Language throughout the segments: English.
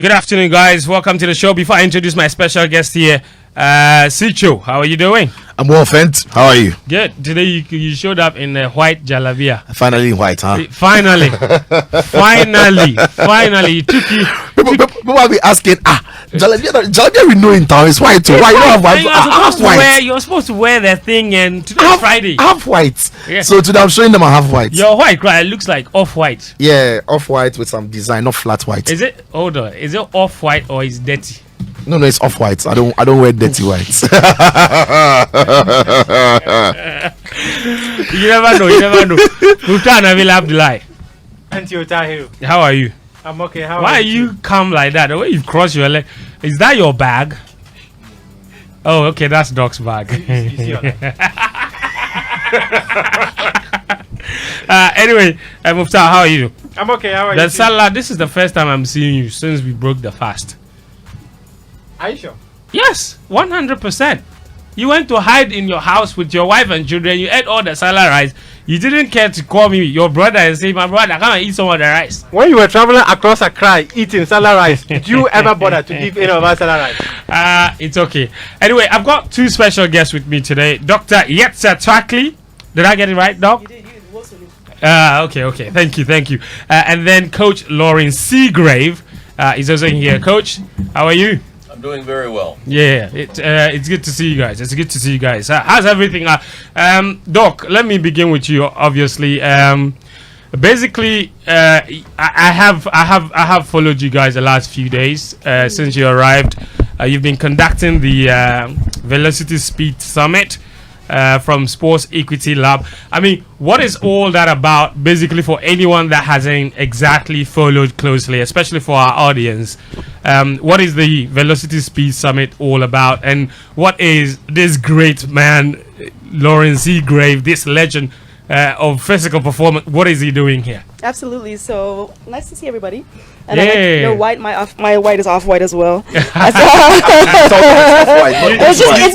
Good afternoon, guys. Welcome to the show. Before I introduce my special guest here, Sitsofe, how are you doing? I'm well, Fent. How are you? Good. Today you showed up in a white jalabia. Finally in white, huh? Finally. You took you. People will be asking, jalabia we know in town is white too. Why you don't have white? I have white. You're supposed to wear that thing, and today's Friday. I have white. Yeah. So today I'm showing them I have white. Your white, right? It looks like off-white. Yeah, off-white with some design, not flat white. Is it? Hold on. Is it off-white or is dirty? No, it's off-white. I don't wear dirty whites. You never know. Muftawu, Nabila, Abdulai. Fentuo, Tahiru. How are you? I'm okay. Why are you come like that? The way you cross your leg. Is that your bag? Oh, okay, that's Doc's bag. You see your Anyway, Muftawu, how are you? I'm okay. How are you? The Salah, this is the first time I'm seeing you since we broke the fast. Are you sure? Yes, 100%. You went to hide in your house with your wife and children. You ate all the Salah rice. You didn't care to call me your brother and say, my brother, come and eat some of the rice. When you were traveling across Accra eating salad rice, did you ever bother to give any of us salad rice? It's okay. Anyway, I've got two special guests with me today. Dr. Yetsa Twakli. Did I get it right, Doc? You did. Okay. Thank you. And then Coach Lauren Seagrave is also here. Coach, how are you? I'm doing very well. Yeah, it's good to see you guys. How's everything? Doc, let me begin with you. Obviously, basically, I have followed you guys the last few days since you arrived. You've been conducting the Velocity Speed Summit from Sports Equity Lab. I mean, what is all that about? Basically, for anyone that hasn't exactly followed closely, especially for our audience, what is the Velocity Speed Summit all about, and what is this great man, Lauren Seagrave, this legend of physical performance? What is he doing here? Absolutely. So nice to see everybody. And Yeah. I like your white. My white is off white as well. It's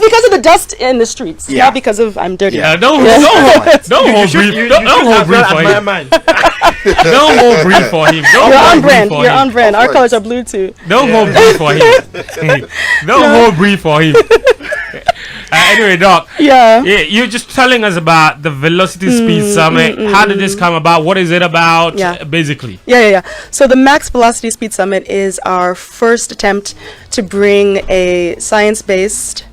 because of the dust in the streets, Yeah. not because of I'm dirty. Don't hold brief for him. Don't hold brief for him. You're on brand. You're on brand. Our colors are blue too. Don't hold brief for him. Don't hold brief for him. Anyway, Doc. Yeah. You're just telling us about the Velocity Speed Summit. How did this come about? What is it about? Yeah. Basically. Yeah. So the Max Velocity Speed Summit is our first attempt to bring a science-based,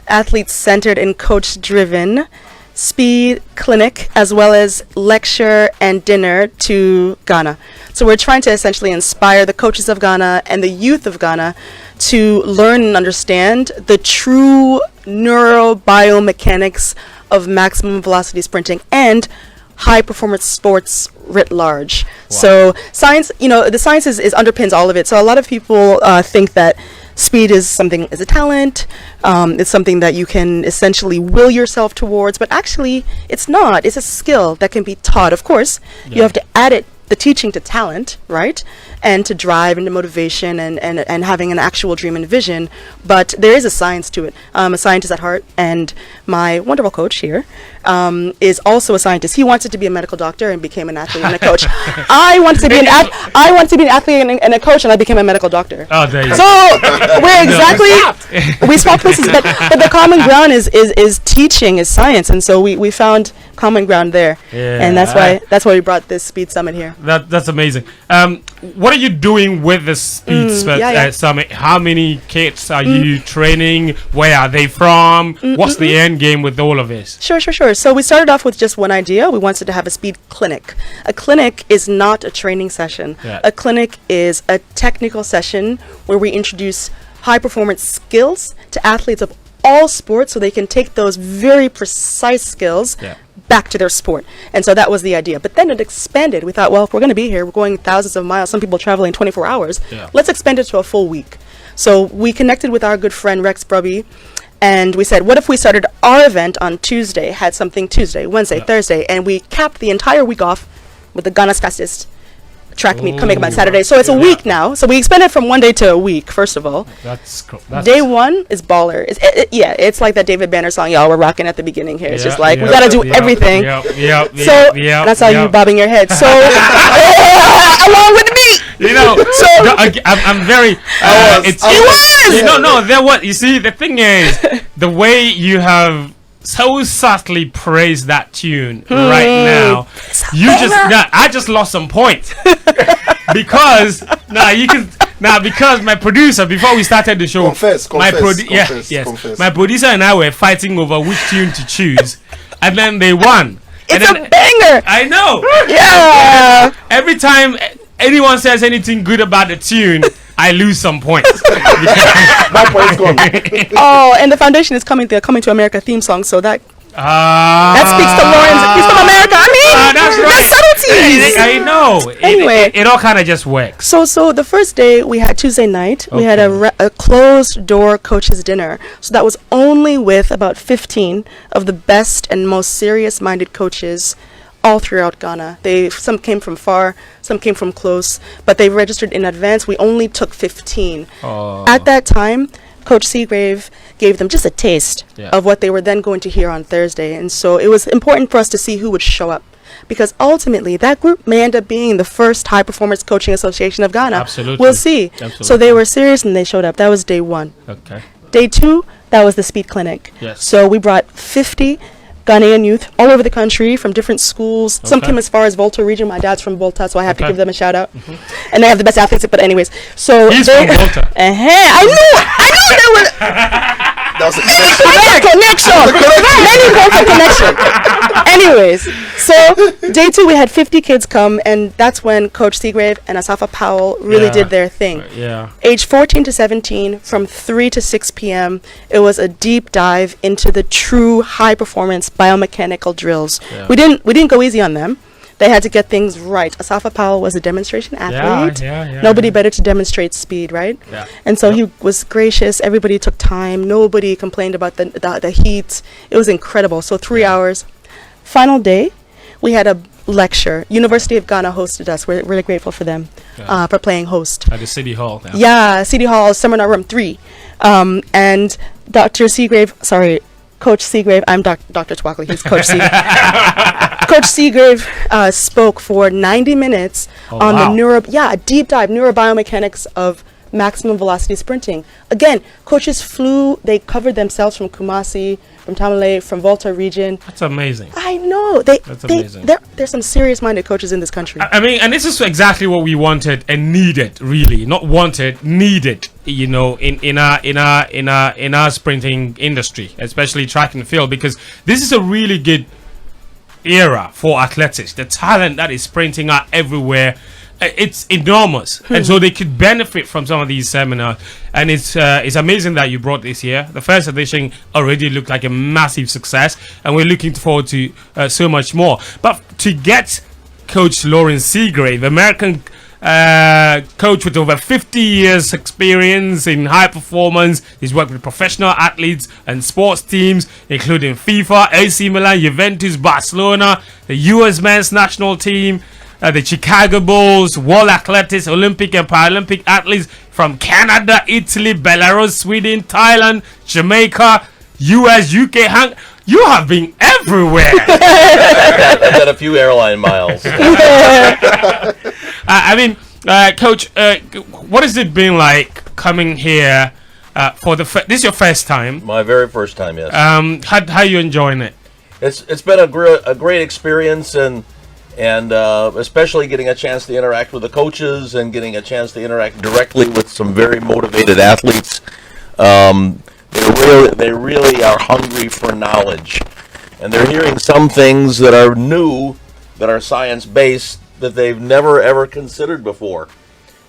athlete-centered, and coach-driven speed clinic as well as lecture and dinner to Ghana. So we're trying to essentially inspire the coaches of Ghana and the youth of Ghana to learn and understand the true neurobiomechanics of maximum velocity sprinting and high performance sports writ large. Wow. So science, the science is underpins all of it. So a lot of people think that speed is a talent. It's something that you can essentially will yourself towards, but actually it's not. It's a skill that can be taught. Of course, you have to add the teaching to talent, right? And to drive and to motivation and having an actual dream and vision. But there is a science to it. I'm a scientist at heart, and my wonderful coach here is also a scientist. He wanted to be a medical doctor and became an athlete and a coach. I wanted to be an athlete and a coach, and I became a medical doctor. Oh, there you go. So we're exactly we swap places, but the common ground is teaching, is science, and so we found common ground there, and that's why we brought this speed summit here. That's amazing. What are you doing with the Speed Summit? How many kids are you training? Where are they from? What's the end game with all of this? Sure. So we started off with just one idea. We wanted to have a speed clinic. A clinic is not a training session. Yeah. A clinic is a technical session where we introduce high performance skills to athletes of all sports so they can take those very precise skills back to their sport. And so that was the idea. But then it expanded. We thought, well, if we're going to be here, we're going thousands of miles, some people traveling 24 hours. Yeah. Let's expand it to a full week. So we connected with our good friend Rex Brubby, and we said, what if we started our event on Tuesday, had something Tuesday, Wednesday, Thursday, and we capped the entire week off with the Ghana's fastest track meet coming up on Saturday. So it's a week now. So we expanded from 1 day to a week, first of all. That's cool. Day one is baller. It's like that David Banner song, y'all, we're rocking at the beginning here. It's just like, we got to do everything. That's how you bobbing your head. So, along with the beat. You know, so I'm very. It's no. There what you see. The thing is, the way you have so subtly praised that tune right now, I just lost some points because because my producer, before we started the show, confess, my producer and I were fighting over which tune to choose, and then they won. It's a banger. I know. Yeah. Every time anyone says anything good about the tune, I lose some points. My point's gone. Oh, and the foundation is coming. They're Coming to America theme song, so that speaks to Lawrence. He's from America. I mean, that's right. Subtleties. I know. Anyway, it all kind of just works. So the first day we had Tuesday night. We had a closed door coaches dinner. So that was only with about 15 of the best and most serious minded coaches all throughout Ghana. Some came from far, some came from close, but they registered in advance. We only took 15. At that time, Coach Seagrave gave them just a taste of what they were then going to hear on Thursday. And so it was important for us to see who would show up, because ultimately that group may end up being the first high performance coaching association of Ghana. Absolutely. We'll see. Absolutely. So they were serious and they showed up. That was day one. Okay. Day two, that was the speed clinic. Yes. So we brought 50 Ghanaian youth all over the country from different schools. Some came as far as Volta region. My dad's from Volta, so I have to give them a shout out. And they have the best athletes. But anyways, so he's from Volta. I knew there was. That was a connection. Many Volta connection. Anyways, so day two we had 50 kids come, and that's when Coach Seagrave and Asafa Powell really did their thing. Age 14 to 17, from 3 to 6 p.m. It was a deep dive into the true high performance biomechanical drills. We didn't go easy on them. They had to get things right. Asafa Powell was a demonstration athlete. Nobody better to demonstrate speed, right? And so he was gracious. Everybody took time. Nobody complained about the heat. It was incredible. So 3 hours. Final day, we had a lecture. University of Ghana hosted us. We're really grateful for them for playing host. At the City Hall. Yeah, City Hall, Seminar Room 3. And Coach Seagrave, I'm Dr. Twakley, he's Coach Seagrave. Coach Seagrave spoke for 90 minutes on the deep dive neurobiomechanics of maximum velocity sprinting. Again, coaches flew, they covered themselves from Kumasi, from Tamale, from Volta region. That's amazing. I know. That's amazing. There's some serious-minded coaches in this country. I mean, and this is exactly what we wanted and needed, really. Not wanted, needed, you know, in our sprinting industry, especially track and field, because this is a really good era for athletics. The talent that is sprinting out everywhere, it's enormous, and so they could benefit from some of these seminars. And it's amazing that you brought this here. The first edition already looked like a massive success, and we're looking forward to so much more. But to get Coach Lawrence Seagrave, American coach with over 50 years experience in high performance. He's worked with professional athletes and sports teams, including FIFA, AC Milan, Juventus, Barcelona, the US men's national team, the Chicago Bulls, World Athletics, Olympic and Paralympic athletes from Canada, Italy, Belarus, Sweden, Thailand, Jamaica, US, UK. You have been everywhere. I've got a few airline miles. I mean, Coach, what has it been like coming here for this is your first time? My very first time, yes. How are you enjoying it? It's been a great experience, and especially getting a chance to interact with the coaches and getting a chance to interact directly with some very motivated athletes. They really are hungry for knowledge, and they're hearing some things that are new, that are science-based, that they've never ever considered before.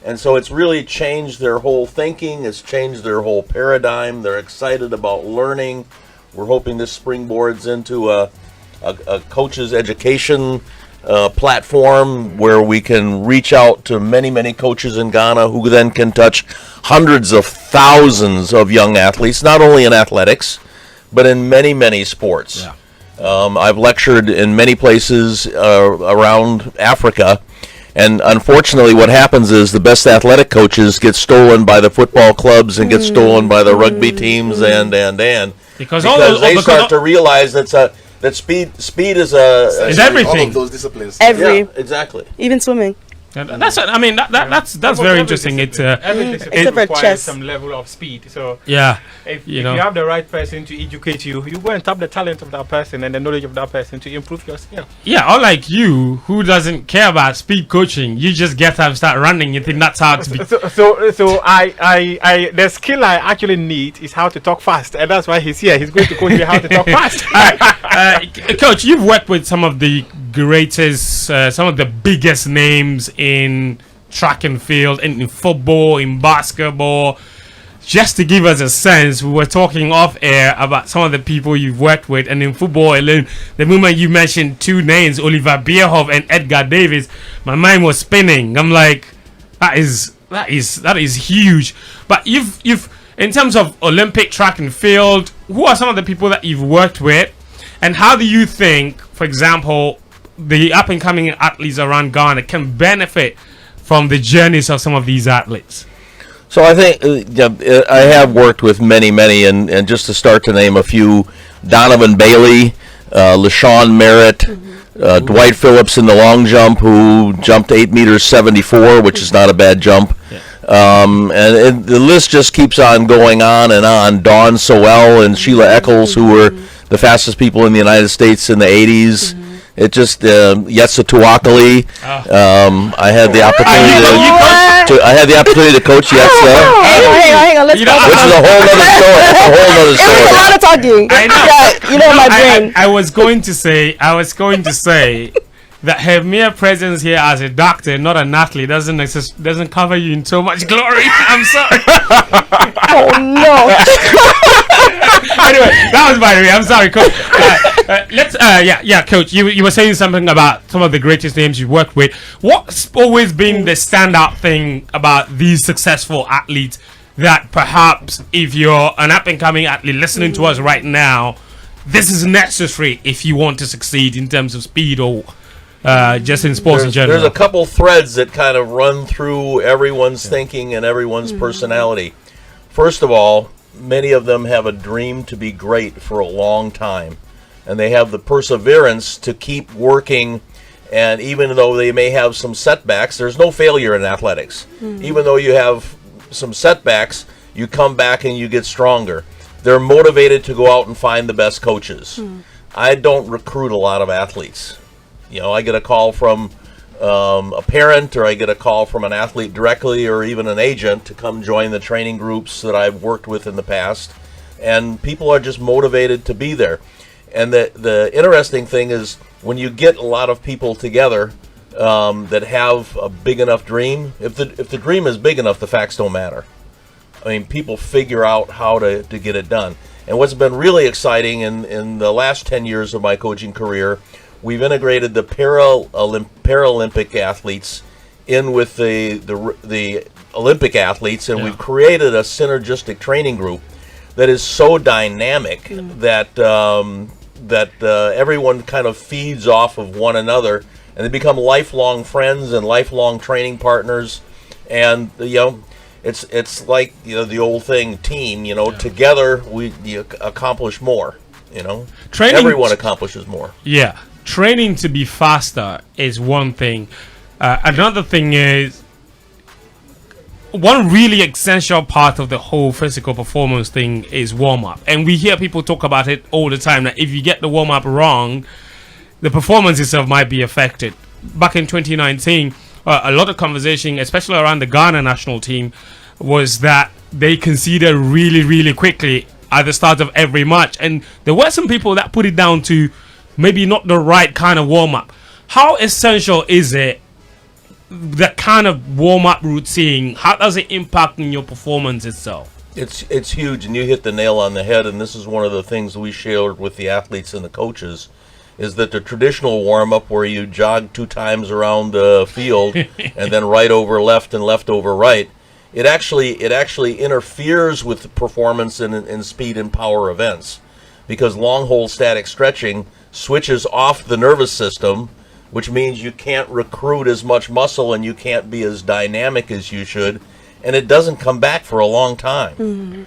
And so it's really changed their whole thinking, it's changed their whole paradigm. They're excited about learning. We're hoping this springboards into a coach's education platform where we can reach out to many coaches in Ghana who then can touch hundreds of thousands of young athletes, not only in athletics, but in many sports. Yeah. I've lectured in many places around Africa, and unfortunately what happens is the best athletic coaches get stolen by the football clubs and get stolen by the rugby teams and because they start to realize that speed is everything. All of those disciplines. Yeah, exactly. Even swimming. That's I mean that's very interesting. It's every discipline Except for requires chess. some level of speed. So yeah. if You you know. have the right person to educate you, you go and tap the talent of that person and the knowledge of that person to improve your skill. Yeah, unlike you, who doesn't care about speed coaching, you just get up and start running. You think that's how to be. So I the skill I actually need is how to talk fast, and that's why he's here. He's going to coach me how to talk fast. Coach, you've worked with some of the greatest, some of the biggest names in track and field, in football, in basketball. Just to give us a sense, we were talking off air about some of the people you've worked with, and in football alone, the moment you mentioned two names, Oliver Bierhoff and Edgar Davis, my mind was spinning. I'm like, that is huge. But you've in terms of Olympic track and field, who are some of the people that you've worked with, and how do you think, for example, the up and coming athletes around Ghana can benefit from the journeys of some of these athletes? So I think I have worked with many, and just to start to name a few: Donovan Bailey, LaShawn Merritt, Dwight Phillips in the long jump, who jumped 8 meters 74, which is not a bad jump. And the list just keeps on going on and on. Dawn Sowell and Sheila Eccles, who were the fastest people in the United States in the 80s. It just Yetsa Tuakali. I had the opportunity to coach Yetsa, Hang on, let's You go. know, which is a whole other story. A whole other It was a story. lot of talking. I know. Yeah, you know my brain. I was going to say that her mere presence here as a doctor, not an athlete, doesn't cover you in so much glory. I'm sorry. Oh no. Anyway, that was by the way. I'm sorry, Coach. Coach. You were saying something about some of the greatest names you worked with. What's always been the standout thing about these successful athletes that perhaps if you're an up and coming athlete listening to us right now, this is necessary if you want to succeed in terms of speed or just in sports in general? There's a couple threads that kind of run through everyone's thinking and everyone's personality. First of all, many of them have a dream to be great for a long time, and they have the perseverance to keep working. And even though they may have some setbacks, there's no failure in athletics. Even though you have some setbacks, you come back and you get stronger. They're motivated to go out and find the best coaches. I don't recruit a lot of athletes. You know, I get a call from a parent, or I get a call from an athlete directly, or even an agent to come join the training groups that I've worked with in the past. And people are just motivated to be there. And the interesting thing is, when you get a lot of people together that have a big enough dream, if the dream is big enough, the facts don't matter. I mean, people figure out how to get it done. And what's been really exciting in the last 10 years of my coaching career, we've integrated the Paralympic athletes in with the Olympic athletes, and we've created a synergistic training group that is so dynamic that everyone kind of feeds off of one another, and they become lifelong friends and lifelong training partners. And it's like the old thing, team. Together you accomplish more. Training, everyone accomplishes more. Yeah. Training to be faster is one thing. Another thing is, one really essential part of the whole physical performance thing is warm-up. And we hear people talk about it all the time, that if you get the warm-up wrong, the performance itself might be affected. Back in 2019, a lot of conversation, especially around the Ghana national team, was that they conceded really, really quickly at the start of every match. And there were some people that put it down to maybe not the right kind of warm-up. How essential is it, that kind of warm-up routine? How does it impact on your performance itself? It's huge, and you hit the nail on the head, and this is one of the things we shared with the athletes and the coaches, is that the traditional warm-up where you jog 2 times around the field and then right over left and left over right, it actually interferes with the performance in speed and power events, because long hole static stretching switches off the nervous system, which means you can't recruit as much muscle and you can't be as dynamic as you should, and it doesn't come back for a long time.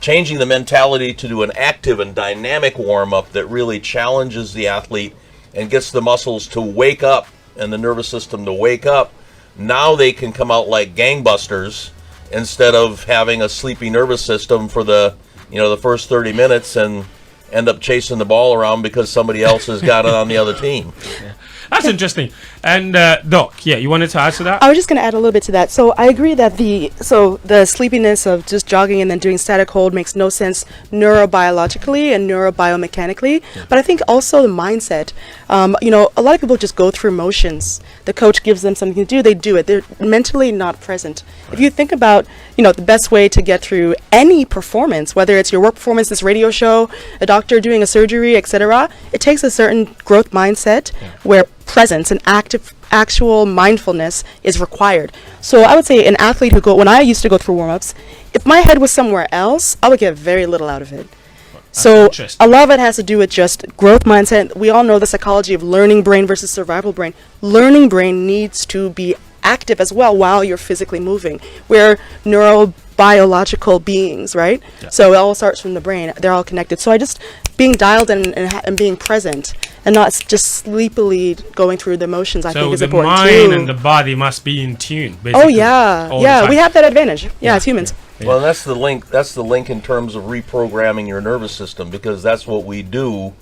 Changing the mentality to do an active and dynamic warm-up that really challenges the athlete and gets the muscles to wake up and the nervous system to wake up, Now they can come out like gangbusters instead of having a sleepy nervous system for the first 30 minutes and end up chasing the ball around because somebody else has got it on the other team. That's interesting. And Doc, you wanted to add to that? I was just going to add a little bit to that. So I agree that the sleepiness of just jogging and then doing static hold makes no sense neurobiologically and neurobiomechanically. But I think also the mindset. A lot of people just go through motions. The coach gives them something to do, they do it. They're mentally not present. Right. If you think about, the best way to get through any performance, whether it's your work performance, this radio show, a doctor doing a surgery, etc., it takes a certain growth mindset where presence and actual mindfulness is required. So I would say an athlete when I used to go through warm-ups, if my head was somewhere else, I would get very little out of it. So a lot of it has to do with just growth mindset. We all know the psychology of learning brain versus survival brain. Learning brain needs to be active as well while you're physically moving. We're neurobiological beings, right? Yeah. So it all starts from the brain. They're all connected. So I just being dialed in and being present and not just sleepily going through the motions, I think is important too. So the mind and the body must be in tune, basically. Oh yeah, we have that advantage. Yeah, as humans. Yeah. Well, that's the link. That's the link in terms of reprogramming your nervous system, because that's what we do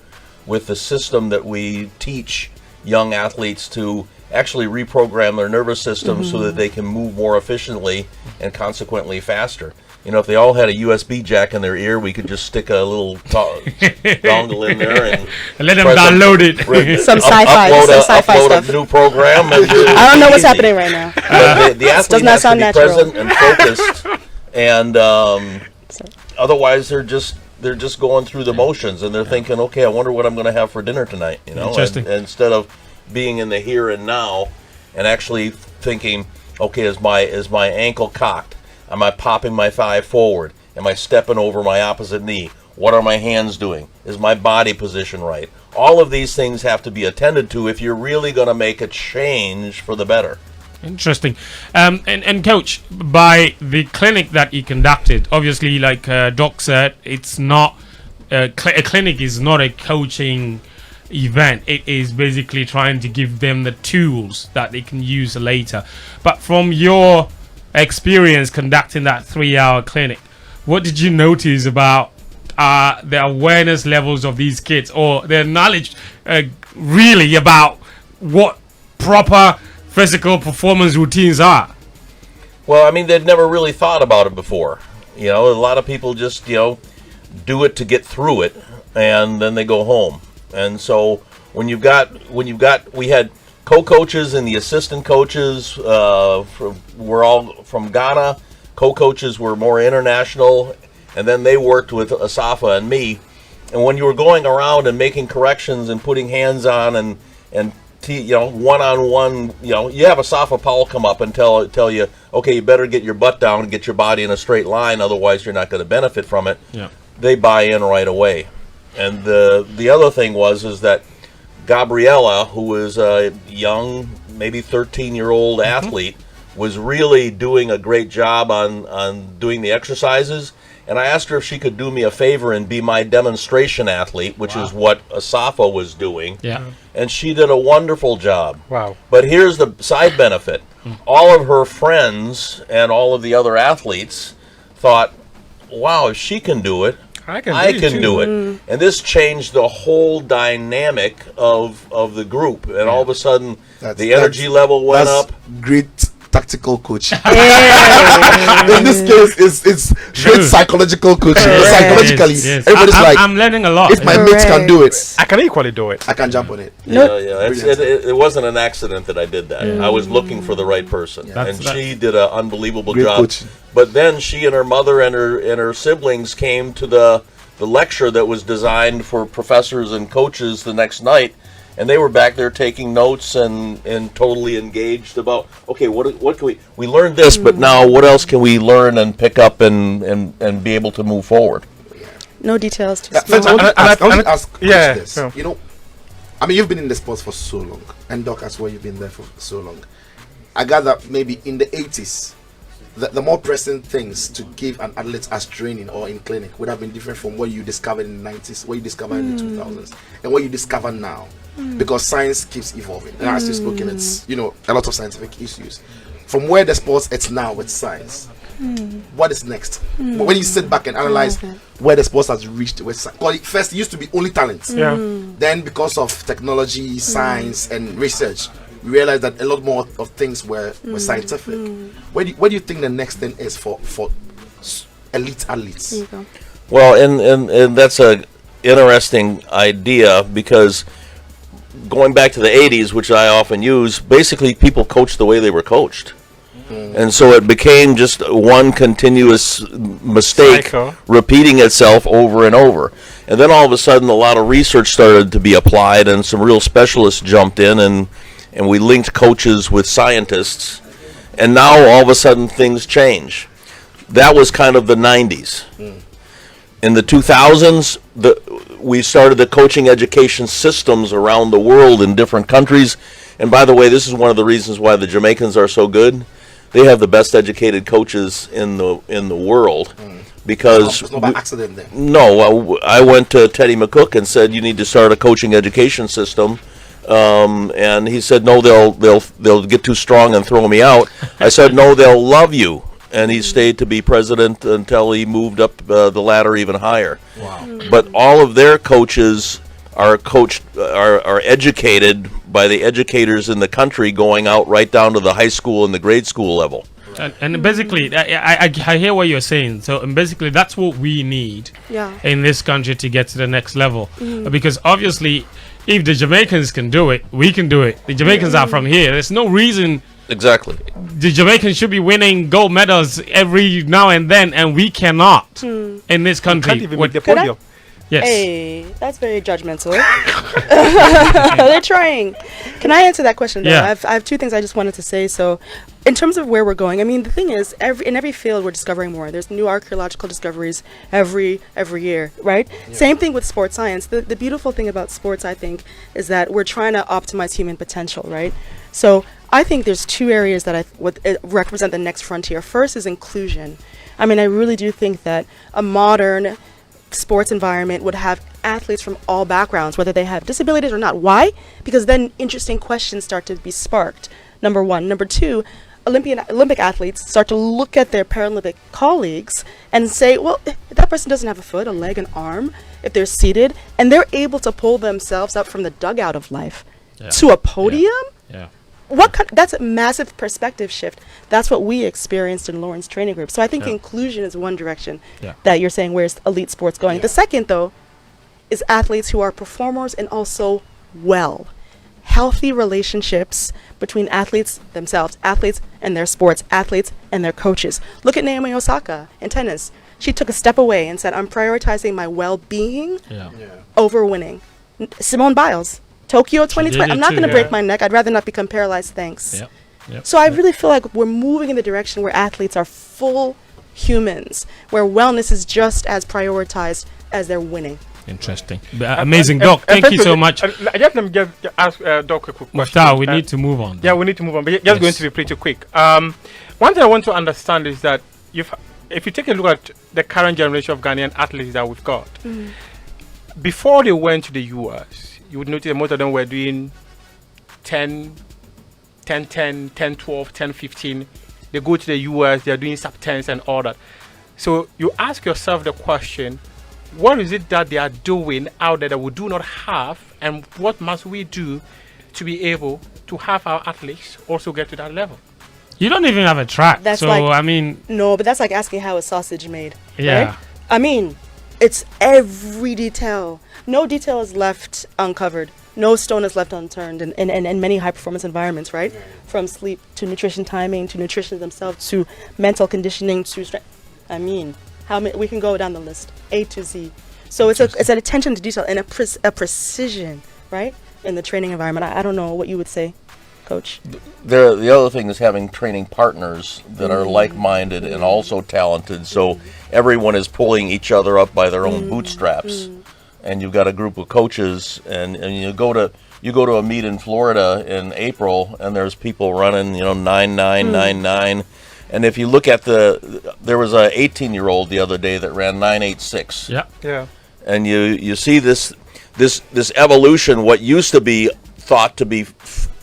with the system that we teach young athletes to actually reprogram their nervous system so that they can move more efficiently and consequently faster. If they all had a USB jack in their ear, we could just stick a little dongle in there and let them download it. Some sci-fi upload a new program. And I don't know what's happening right now. The athlete has to be present and focused, and otherwise they're just going through the motions, and they're thinking, okay, I wonder what I'm going to have for dinner tonight. And instead of being in the here and now and actually thinking, okay, is my ankle cocked? Am I popping my thigh forward? Am I stepping over my opposite knee? What are my hands doing? Is my body position right? All of these things have to be attended to if you're really going to make a change for the better. Interesting. And Coach, by the clinic that you conducted, obviously, like Doc said, it's not a clinic is not a coaching event. It is basically trying to give them the tools that they can use later. But from your experience conducting that 3-hour clinic, what did you notice about the awareness levels of these kids, or their knowledge really about what proper physical performance routines are? Well, I mean, they'd never really thought about it before. A lot of people just do it to get through it, and then they go home. And so we had co-coaches and the assistant coaches were all from Ghana. Co-coaches were more international, and then they worked with Asafa and me. And when you were going around and making corrections and putting hands on and one-on-one, you have Asafa Powell come up and tell you, okay, you better get your butt down and get your body in a straight line, otherwise you're not going to benefit from it. Yeah. They buy in right away. And the other thing is that Gabriella, who was a young, maybe 13-year-old athlete, was really doing a great job on doing the exercises. And I asked her if she could do me a favor and be my demonstration athlete, which is what Asafa was doing. Yeah. And she did a wonderful job. Wow. But here's the side benefit. All of her friends and all of the other athletes thought, wow, if she can do it, I can do it. And this changed the whole dynamic of the group. And all of a sudden, the energy level went up. Great tactical coaching. In this case, it's great psychological coaching. Psychologically, everybody's I'm learning a lot. If my mates can do it, I can equally do it. I can jump on it. It wasn't an accident that I did that. I was looking for the right person, and she did an unbelievable job. Coaching. But then she and her mother and her siblings came to the lecture that was designed for professors and coaches the next night. And they were back there taking notes and totally engaged about, okay, what can we learned this, but now what else can we learn and pick up and be able to move forward? No details. I want to ask this. I mean, you've been in the sports for so long, and Doc as well, you've been there for so long. I gather maybe in the 80s, the more pressing things to give an athlete as training or in clinic would have been different from what you discovered in the 90s, what you discovered in the 2000s, and what you discover now. because science keeps evolving. And as you've spoken, it's a lot of scientific issues. From where the sports it's now with science, what is next? When you sit back and analyze where the sports has reached with science, first it used to be only talent. Then because of technology, science, and research, we realized that a lot more of things were scientific. Where do you think the next thing is for elite athletes? Well, and that's a interesting idea, because going back to the 80s, which I often use, basically people coached the way they were coached. And so it became just one continuous mistake repeating itself over and over. And then all of a sudden a lot of research started to be applied, and some real specialists jumped in, and we linked coaches with scientists. And now all of a sudden things change. That was kind of the 90s. In the 2000s, we started the coaching education systems around the world in different countries. And by the way, this is one of the reasons why the Jamaicans are so good. They have the best educated coaches in the world, because it's not by accident then. No, I went to Teddy McCook and said, you need to start a coaching education system. And he said, no, they'll get too strong and throw me out. I said, no, they'll love you. And he stayed to be president until he moved up the ladder even higher. Wow! But all of their coaches are educated by the educators in the country, going out right down to the high school and the grade school level. And basically, I hear what you're saying. So, and basically, that's what we need in this country to get to the next level. Because obviously, if the Jamaicans can do it, we can do it. The Jamaicans are from here. There's no reason. Exactly. The Jamaicans should be winning gold medals every now and then, and we cannot in this country. Can't even make the podium. Yes. Hey, that's very judgmental. They're trying. Can I answer that question, though? Yeah. I have two things I just wanted to say. So, in terms of where we're going, I mean, the thing is, in every field, we're discovering more. There's new archaeological discoveries every year, right? Yeah. Same thing with sports science. The beautiful thing about sports, I think, is that we're trying to optimize human potential, right? So, I think there's two areas that represent the next frontier. First is inclusion. I mean, I really do think that a modern sports environment would have athletes from all backgrounds, whether they have disabilities or not. Why? Because then interesting questions start to be sparked. Number one. Number two, Olympic athletes start to look at their Paralympic colleagues and say, well, if that person doesn't have a foot, a leg, an arm, if they're seated, and they're able to pull themselves up from the dugout of life to a podium, that's a massive perspective shift. That's what we experienced in Lauren's training group. So I think inclusion is one direction that you're saying, where's elite sports going. The second, though, is athletes who are performers and also healthy relationships between athletes themselves, athletes and their sports, athletes and their coaches. Look at Naomi Osaka in tennis. She took a step away and said, I'm prioritizing my well-being over winning. Simone Biles, Tokyo 2020. I'm not going to break my neck. I'd rather not become paralyzed. Thanks. So I really feel like we're moving in the direction where athletes are full humans, where wellness is just as prioritized as their winning. Interesting. Amazing, Doc. Thank you so much. I just let me ask Doc a quick question. Muftawu, we need to move on. Yeah, we need to move on. But just going to be pretty quick. One thing I want to understand is that if you take a look at the current generation of Ghanaian athletes that we've got, before they went to the US, you would notice most of them were doing 10, 12, 10, 15. They go to the US, they're doing sub-10s and all that. So you ask yourself the question, what is it that they are doing out there that we do not have, and what must we do to be able to have our athletes also get to that level? You don't even have a track. That's so, like, I mean... No, but that's like asking how is sausage made. Yeah. Right? I mean, it's every detail. No detail is left uncovered. No stone is left unturned in many high-performance environments, right? From sleep to nutrition timing to nutrition themselves to mental conditioning to strength. I mean, how many, we can go down the list, A to Z. So it's an attention to detail and a precision, right, in the training environment. I don't know what you would say, Coach. The other thing is having training partners that are like-minded and also talented, so everyone is pulling each other up by their own bootstraps. And you've got a group of coaches, and you go to a meet in Florida in April, and there's people running 9.999. And if you look at there was a 18-year-old the other day that ran 9.86. Yeah. And you see this, this evolution, what used to be thought to be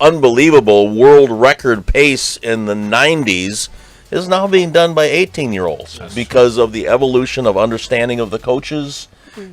unbelievable world record pace in the 90s, is now being done by 18-year-olds because of the evolution of understanding of the coaches,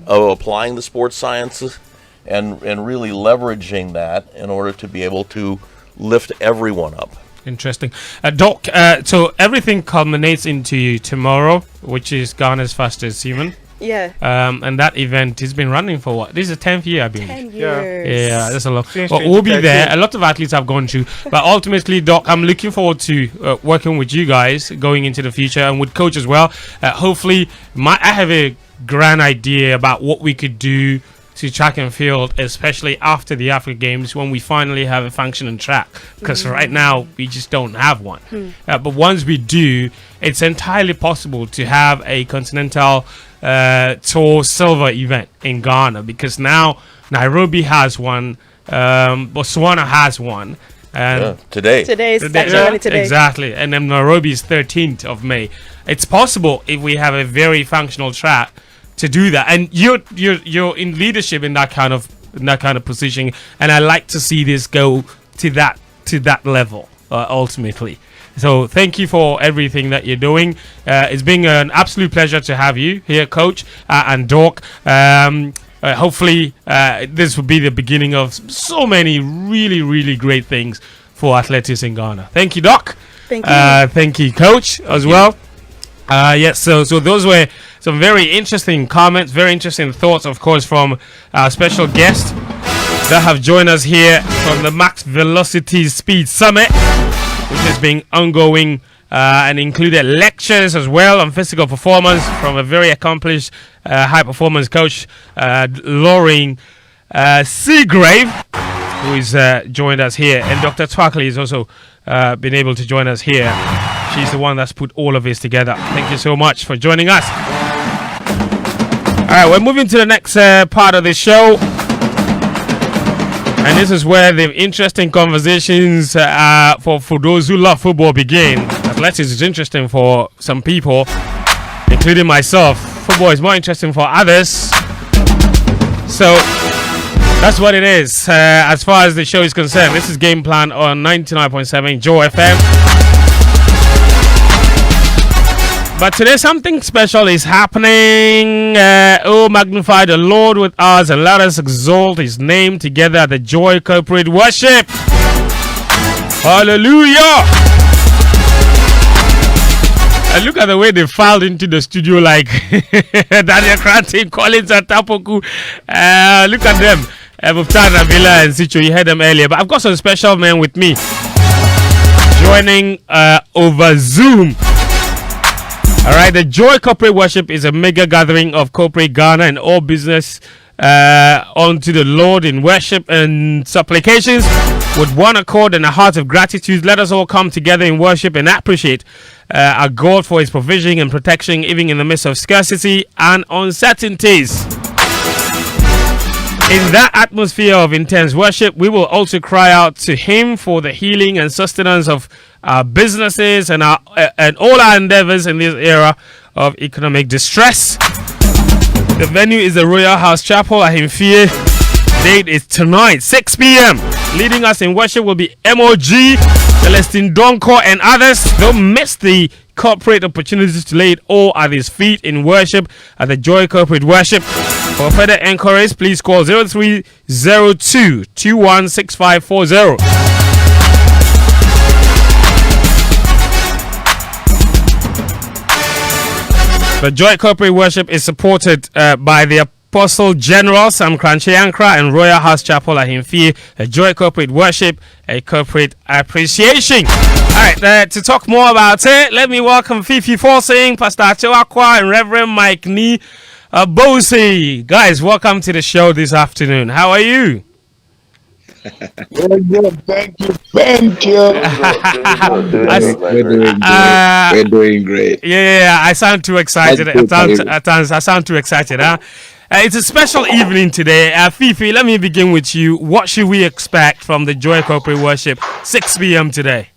of applying the sports sciences, and really leveraging that in order to be able to lift everyone up. Interesting. Doc, so everything culminates into tomorrow, which is Ghana's fastest human. Yeah. And that event has been running for what? This is the 10th year, I believe. 10 years. Yeah, that's a lot. But we'll be there. A lot of athletes have gone through. But ultimately, Doc, I'm looking forward to working with you guys going into the future and with Coach as well. Hopefully, I have a grand idea about what we could do to track and field, especially after the Africa Games when we finally have a functioning track. Because right now, we just don't have one. But once we do, it's entirely possible to have a continental Tour silver event in Ghana, because now Nairobi has one, Botswana has one, and today exactly, and then Nairobi is 13th of May. It's possible if we have a very functional track to do that, and you're in leadership in that kind of position, and I like to see this go to that level ultimately. So thank you for everything that you're doing. It's been an absolute pleasure to have you here, Coach, and Doc. Hopefully, this will be the beginning of so many really, really great things for athletics in Ghana. Thank you, Doc. Thank you. Thank you, Coach, as well. Yes, so those were some very interesting comments, very interesting thoughts, of course, from our special guests that have joined us here from the Max Velocity Speed Summit, which has been ongoing and included lectures as well on physical performance from a very accomplished high performance coach, Lauren Seagrave, who is joined us here, and Dr. Twackley has also been able to join us here. She's the one that's put all of this together. Thank you so much for joining us. All right, we're moving to the next part of the show. And this is where the interesting conversations for those who love football begin. Athletics is interesting for some people, including myself. Football is more interesting for others. So that's what it is as far as the show is concerned. This is Gameplan on 99.7 Joe FM. But today something special is happening. Oh, magnify the Lord with us and let us exalt his name together at the Joy Corporate Worship. Hallelujah! And look at the way they filed into the studio like Daniel Koranteng, Collins, and Poku. Look at them. Muftawu, Nabila, and Sitsofe. You heard them earlier. But I've got some special men with me joining over Zoom. Alright, the Joy Corporate Worship is a mega gathering of corporate Ghana and all business unto the Lord in worship and supplications with one accord and a heart of gratitude. Let us all come together in worship and appreciate our God for his provision and protection, even in the midst of scarcity and uncertainties. In that atmosphere of intense worship, we will also cry out to him for the healing and sustenance of our businesses and all our endeavors in this era of economic distress. The venue is the Royal House Chapel at Himfie. Date is tonight, 6 p.m. Leading us in worship will be MOG, Celestine Donko, and others. Don't miss the corporate opportunities to lay it all at his feet in worship at the Joy Corporate Worship. For further enquiries, please call 0302 216540. The Joy Corporate Worship is supported by the Apostle General Sam Kranche Ankara and Royal House Chapel at Himfie. A Joy Corporate Worship, a corporate appreciation. Alright, to talk more about it, let me welcome Fifi Forsing, Pastor Achewakwa, and Reverend Mike Nee Bosi. Guys, welcome to the show this afternoon. How are you? Thank you. We're doing great. Yeah, I sound too excited. I sound too excited, huh? It's a special evening today. Fifi, let me begin with you. What should we expect from the Joy Corporate Worship, 6 p.m. today?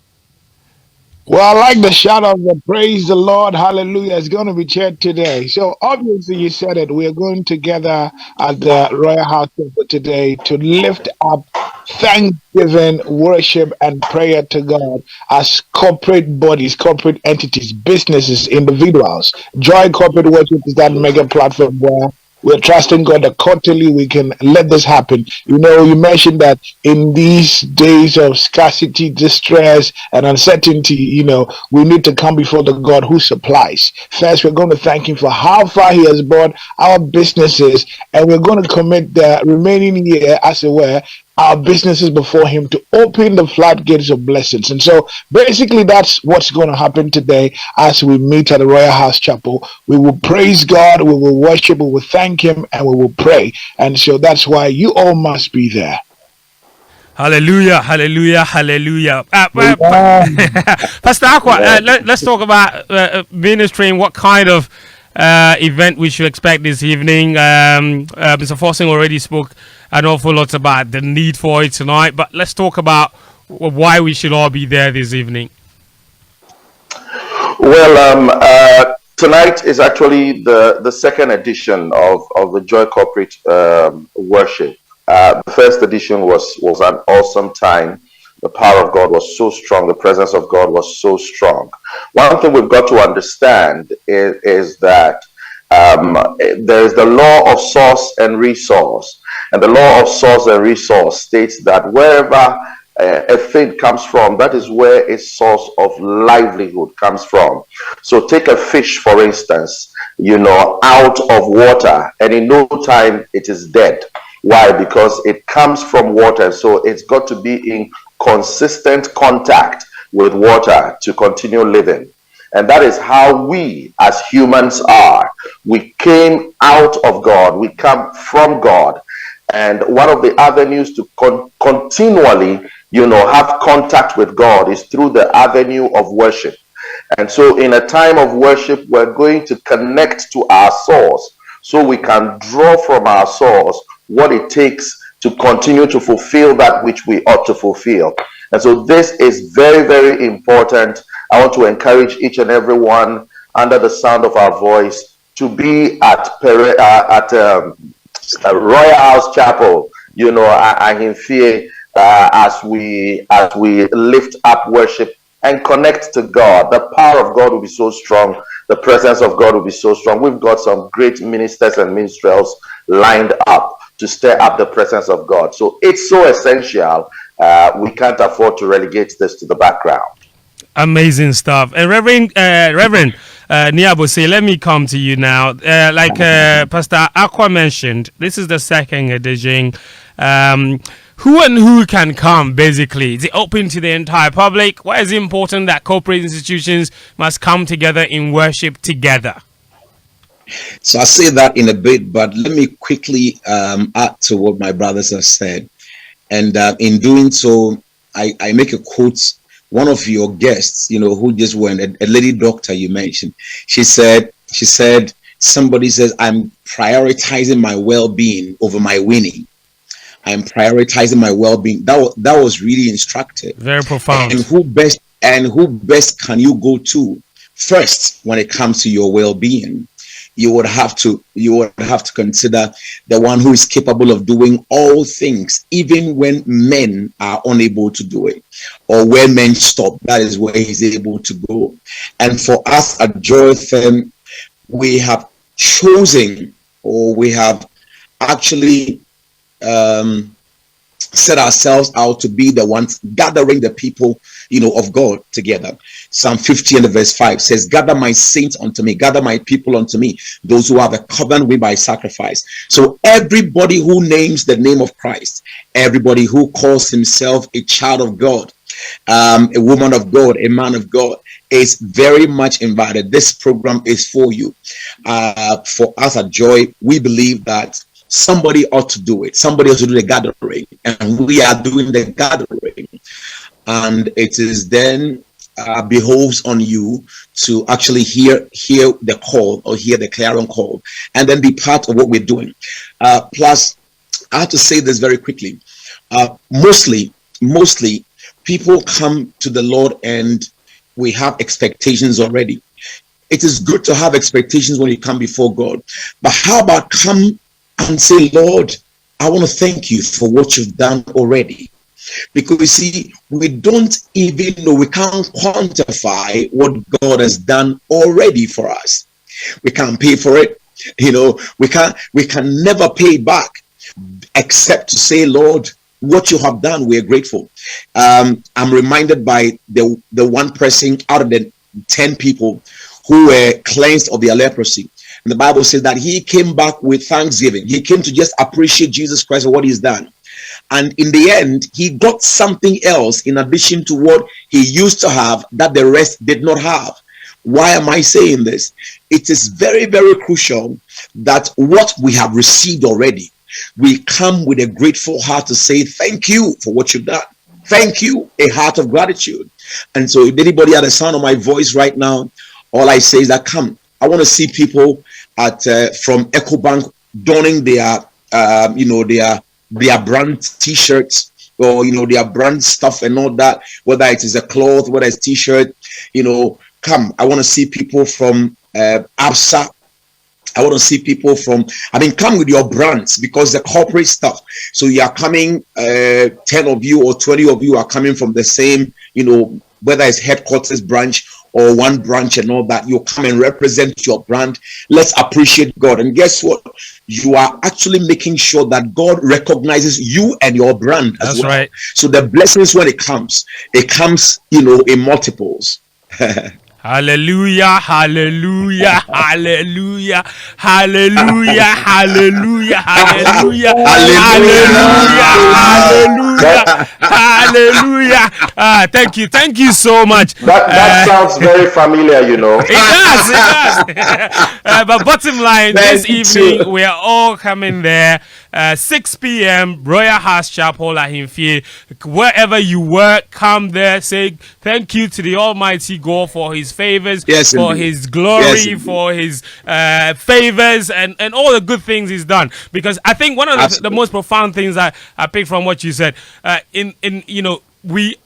Well, I like the shout out of praise the Lord, hallelujah. It's going to be shared today. So, obviously, you said it. We're going together at the Royal House today to lift up thanksgiving, worship, and prayer to God as corporate bodies, corporate entities, businesses, individuals. Joy Corporate Worship is that mega platform where we're trusting God that quarterly we can let this happen. You know, you mentioned that in these days of scarcity, distress, and uncertainty, you know, we need to come before the God who supplies. First, we're going to thank Him for how far He has brought our businesses, and we're going to commit the remaining year, as it were, our businesses before Him to open the floodgates of blessings. And so basically that's what's going to happen today as we meet at the Royal House Chapel. We will praise God, we will worship, we will thank Him, and we will pray. And so that's why you all must be there. Hallelujah, hallelujah, hallelujah. Pastor Aqua, let's talk about ministering. What kind of event we should expect this evening? Mr. Fossing already spoke an awful lot about the need for it tonight, but let's talk about why we should all be there this evening. Well, tonight is actually the second edition of the Joy Corporate Worship. The first edition was an awesome time. The power of God was so strong. The presence of God was so strong. One thing we've got to understand is that there is the law of source and resource. And the law of source and resource states that wherever a thing comes from, that is where its source of livelihood comes from. So take a fish, for instance, out of water, and in no time it is dead. Why? Because it comes from water, so it's got to be in consistent contact with water to continue living. And that is how we as humans are. We came out of God, we come from God. And one of the avenues to continually, have contact with God is through the avenue of worship. And so in a time of worship, we're going to connect to our source so we can draw from our source what it takes to continue to fulfill that which we ought to fulfill. And so this is very, very important. I want to encourage each and every one under the sound of our voice to be at Royal House Chapel, as we lift up worship and connect to God. The power of God will be so strong. The presence of God will be so strong. We've got some great ministers and minstrels lined up to stir up the presence of God. So it's so essential. We can't afford to relegate this to the background. Amazing stuff. And Reverend Niabose, let me come to you now. Like Pastor Aqua mentioned, this is the second edition. Who and who can come, basically? Is it open to the entire public? Why is it important that corporate institutions must come together in worship together? So I'll say that in a bit, but let me quickly add to what my brothers have said. And in doing so, I make a quote. One of your guests, who just went, a lady doctor you mentioned, she said, somebody says, I'm prioritizing my well-being over my winning. I'm prioritizing my well-being. That was really instructive. Very profound. And who best can you go to first when it comes to your well-being? You would have to consider the one who is capable of doing all things, even when men are unable to do it, or when men stop. That is where he's able to go. And for us at Joy FM, we have chosen, or we have actually set ourselves out to be the ones gathering the people, of God together. Psalm 50 and verse 5 says, gather my saints unto me, gather my people unto me, those who have a covenant with by sacrifice. So everybody who names the name of Christ, everybody who calls himself a child of God, a woman of God, a man of God, is very much invited. This program is for you. For us at Joy, we believe that somebody ought to do it. Somebody ought to do the gathering, and we are doing the gathering. And it is then behoves on you to actually hear the call, or hear the clarion call, and then be part of what we're doing. Plus, I have to say this very quickly. Mostly people come to the Lord and we have expectations already. It is good to have expectations when you come before God. But how about come and say, Lord, I want to thank you for what you've done already. Because you see, we don't even know, we can't quantify what God has done already for us. We can't pay for it. We can never pay back except to say, Lord, what you have done, we are grateful. I'm reminded by the one person out of the 10 people who were cleansed of their leprosy. And the Bible says that he came back with thanksgiving. He came to just appreciate Jesus Christ for what he's done. And in the end, he got something else in addition to what he used to have that the rest did not have. Why am I saying this? It is very, very crucial that what we have received already, we come with a grateful heart to say thank you for what you've done. Thank you, a heart of gratitude. And so if anybody at the sound of my voice right now, all I say is that come, I want to see people at from EcoBank donning their brand t-shirts or their brand stuff and all that, whether it is a cloth, whether it's t-shirt, come. I want to see people from ABSA. I want to see people from, come with your brands, because the corporate stuff. So you are coming, 10 of you or 20 of you are coming from the same, whether it's headquarters branch or one branch and all that. You come and represent your brand. Let's appreciate God. And guess what? You are actually making sure that God recognizes you and your brand as well. Right. So the blessings, when it comes in multiples. Hallelujah, hallelujah, hallelujah, hallelujah, hallelujah, hallelujah, hallelujah, hallelujah, hallelujah. Thank you so much. That sounds very familiar, It does. But bottom line, this evening we are all coming there. 6 p.m. Royal House Chapel Ahimfie. Wherever you work, come there. Say thank you to the Almighty God for His favors, for His glory, for His favors, and all the good things He's done. Because I think one of the most profound things I picked from what you said,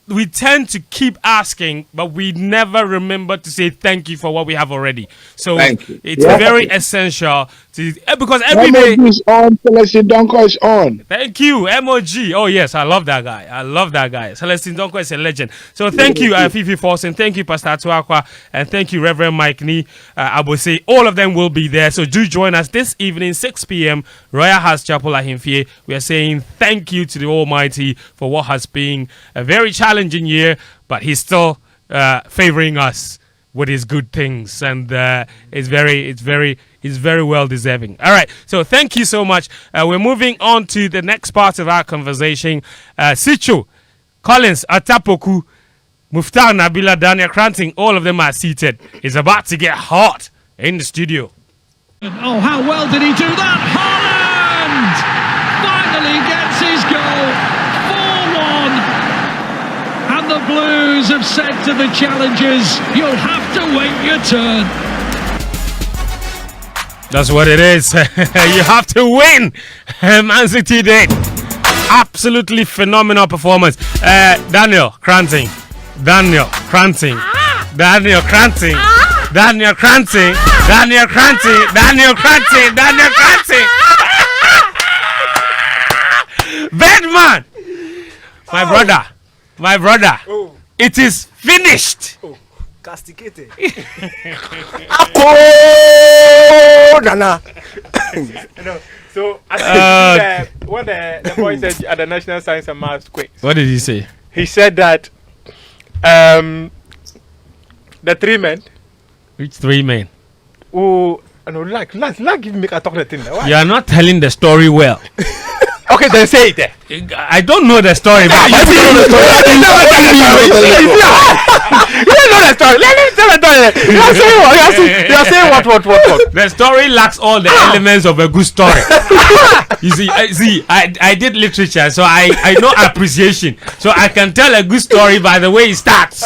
we tend to keep asking, but we never remember to say thank you for what we have already. So it's very essential to, because every day is on. Celestine Donko is on. Thank you, MOG. Oh yes, I love that guy. Celestine Donko is a legend. So thank you, Fifi Forsen. Thank you, Pastor Tuakwa, and thank you, Reverend Mike Nee. I will say all of them will be there. So do join us this evening, 6 p.m. Royal House Chapel Ahimfie. We are saying thank you to the Almighty for what has been a very challenging year, but He's still favoring us with His good things, and it's very well deserving. All right, so thank you so much. We're moving on to the next part of our conversation. Sicho, Collins, Atta, Poku, Muftawu, Nabila, Daniel, Koranteng, all of them are seated. It's about to get hot in the studio. Oh, how well did he do that? Haaland finally gets his goal. 4-1. And the Blues have said to the challengers, you'll have to wait your turn. That's what it is. You have to win. ManCity did. Absolutely phenomenal performance. Daniel Koranteng. Bedman. My brother. Oh. It is finished. Oh. Castigated. So I think what the boy said at the National Science and Maths quiz. What did he say? He said that the 3 men. Which 3 men? Who give me a talk the thing. You are not telling the story well. Okay, then say it. I don't know the story. But you don't know the story. You don't know the story. Let me tell the story. You are saying what? The story lacks all the elements of a good story. You see, I did literature, so I know appreciation. So I can tell a good story by the way it starts.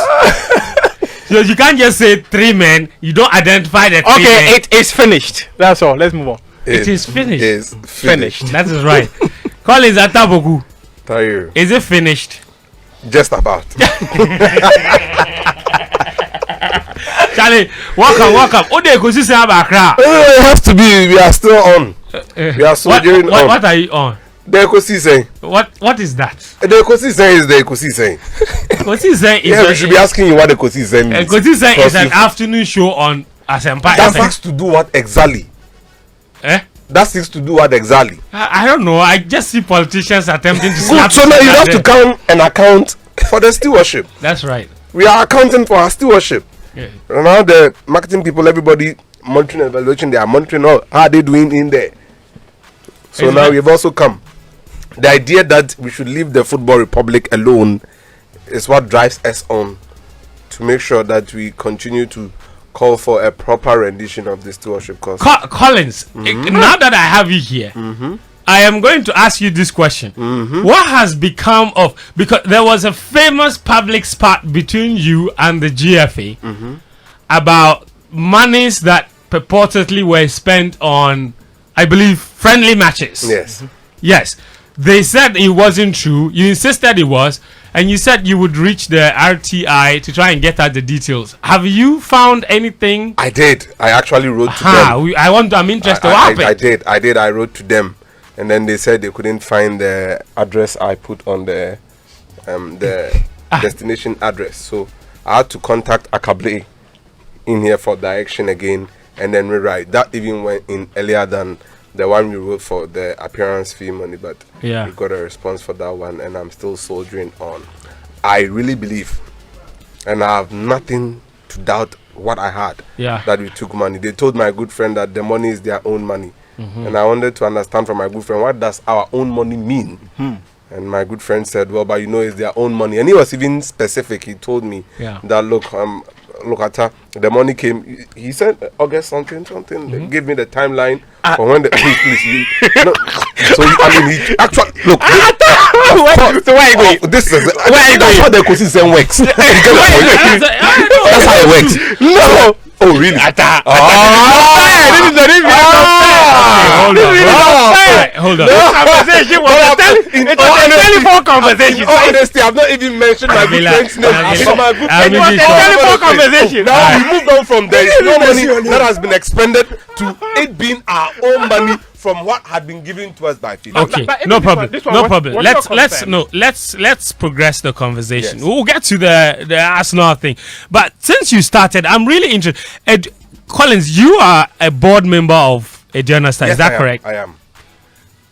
So you can't just say 3 men. You don't identify the 3 men. Okay, it is finished. That's all. Let's move on. It is finished. It's finished. That is right. Collins, Atta, Poku. Tahiru. Is it finished? Just about. Charlie, welcome. Oh, they could see about crowd. It has to be. We are still on. We are soldiering on. What are you on? The ecosystem. What is that? The ecosystem is the ecosystem. Ecosystem is. Yeah, we should be asking you what the ecosystem means. Ecosystem is an afternoon show on Asempa. That has to do what exactly? That seems to do what exactly? I don't know. I just see politicians attempting to snap. So now you have to count an account for the stewardship. That's right. We are accounting for our stewardship. Yeah. And now the marketing people, everybody monitoring and evaluation, they are monitoring how are they doing in there. So now we've also come. The idea that we should leave the Football Republic alone is what drives us on to make sure that we continue to call for a proper rendition of the stewardship course. Collins, now that I have you here, I am going to ask you this question. What has become of, because there was a famous public spat between you and the GFA about monies that purportedly were spent on, I believe, friendly matches. Yes. They said it wasn't true. You insisted it was. And you said you would reach the RTI to try and get out the details. Have you found anything? I did. I actually wrote to them. I'm interested. What happened? I did. I wrote to them. And then they said they couldn't find the address I put on the destination address. So I had to contact Abdulai in here for direction again and then rewrite. That even went in earlier than the one we wrote for the appearance fee money, but we got a response for that one, and I'm still soldiering on. I really believe, and I have nothing to doubt what I had, that we took money. They told my good friend that the money is their own money, and I wanted to understand from my good friend, what does our own money mean? And my good friend said, well, but it's their own money. And he was even specific. He told me that, look, Atta, the money came. He said August something. They gave me the timeline for when the please. No, so he actually look. So where are you going? This is that's how the ecosystem works. That's how it works. No. Oh really? Atta. Hold on. Conversation was a telephone conversation. Honestly, I've not even mentioned my good friend's name. It was a telephone conversation. Now we moved on from there. No money that has been expended to it being our own money from what had been given to us by FIFA. Okay, no problem. Let's progress the conversation. Yes. We'll get to the Arsenal thing. But since you started, I'm really interested. Collins, you are a board member of a Journal Star. Is that correct? I am.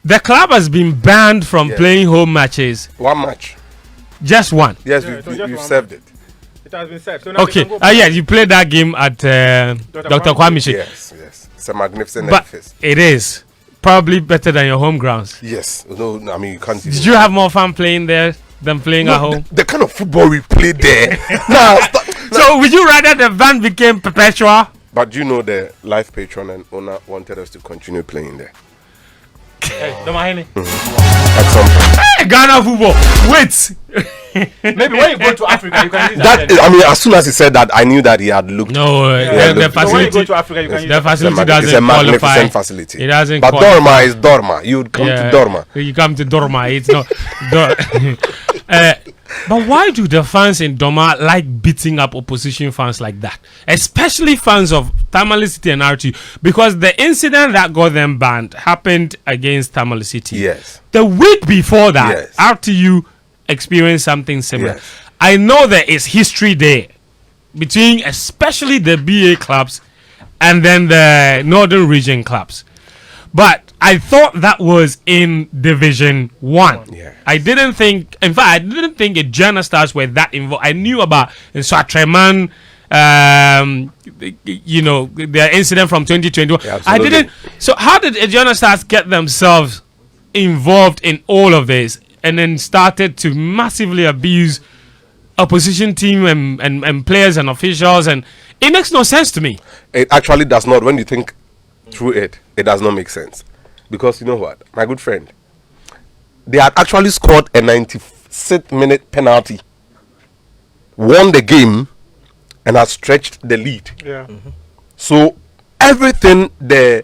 The club has been banned from playing home matches. One match. Just one. Yes, we've served it. It has been served. So now okay. You played that game at Dr. Kwame. Yes. It's a magnificent but edifice. It is probably better than your home grounds. Yes. No, I mean you can't. Did you have more fun playing there than playing at home? The kind of football we played there. So would you rather the ban became perpetual? But you know the life patron and owner wanted us to continue playing there. At some point. Hey, Ghana football. Wait. Maybe when you go to Africa, you can use that. I mean, as soon as he said that, I knew that he had looked. No, the facility. So when you go to Africa, you can use the facility doesn't It's a magnificent qualify. facility. It doesn't. But qualify. Dorma is Dorma. You would come to Dorma. You come to Dorma. It's not. But why do the fans in Dorma like beating up opposition fans like that? Especially fans of Tamale City and RTU. Because the incident that got them banned happened against Tamale City. Yes. The week before that, RTU experienced something similar. Yes. I know there is history there between especially the BA clubs and then the Northern Region clubs. But I thought that was in Division 1. Yeah. I didn't think the Journal Stars were that involved. I knew about Sitsofe, the incident from 2021. Yeah, I didn't. So how did the Journal Stars get themselves involved in all of this and then started to massively abuse opposition team and players and officials? And it makes no sense to me. It actually does not. When you think through it does not make sense. Because you know what, my good friend, they had actually scored a 96th-minute penalty, won the game, and had stretched the lead. Yeah. So everything the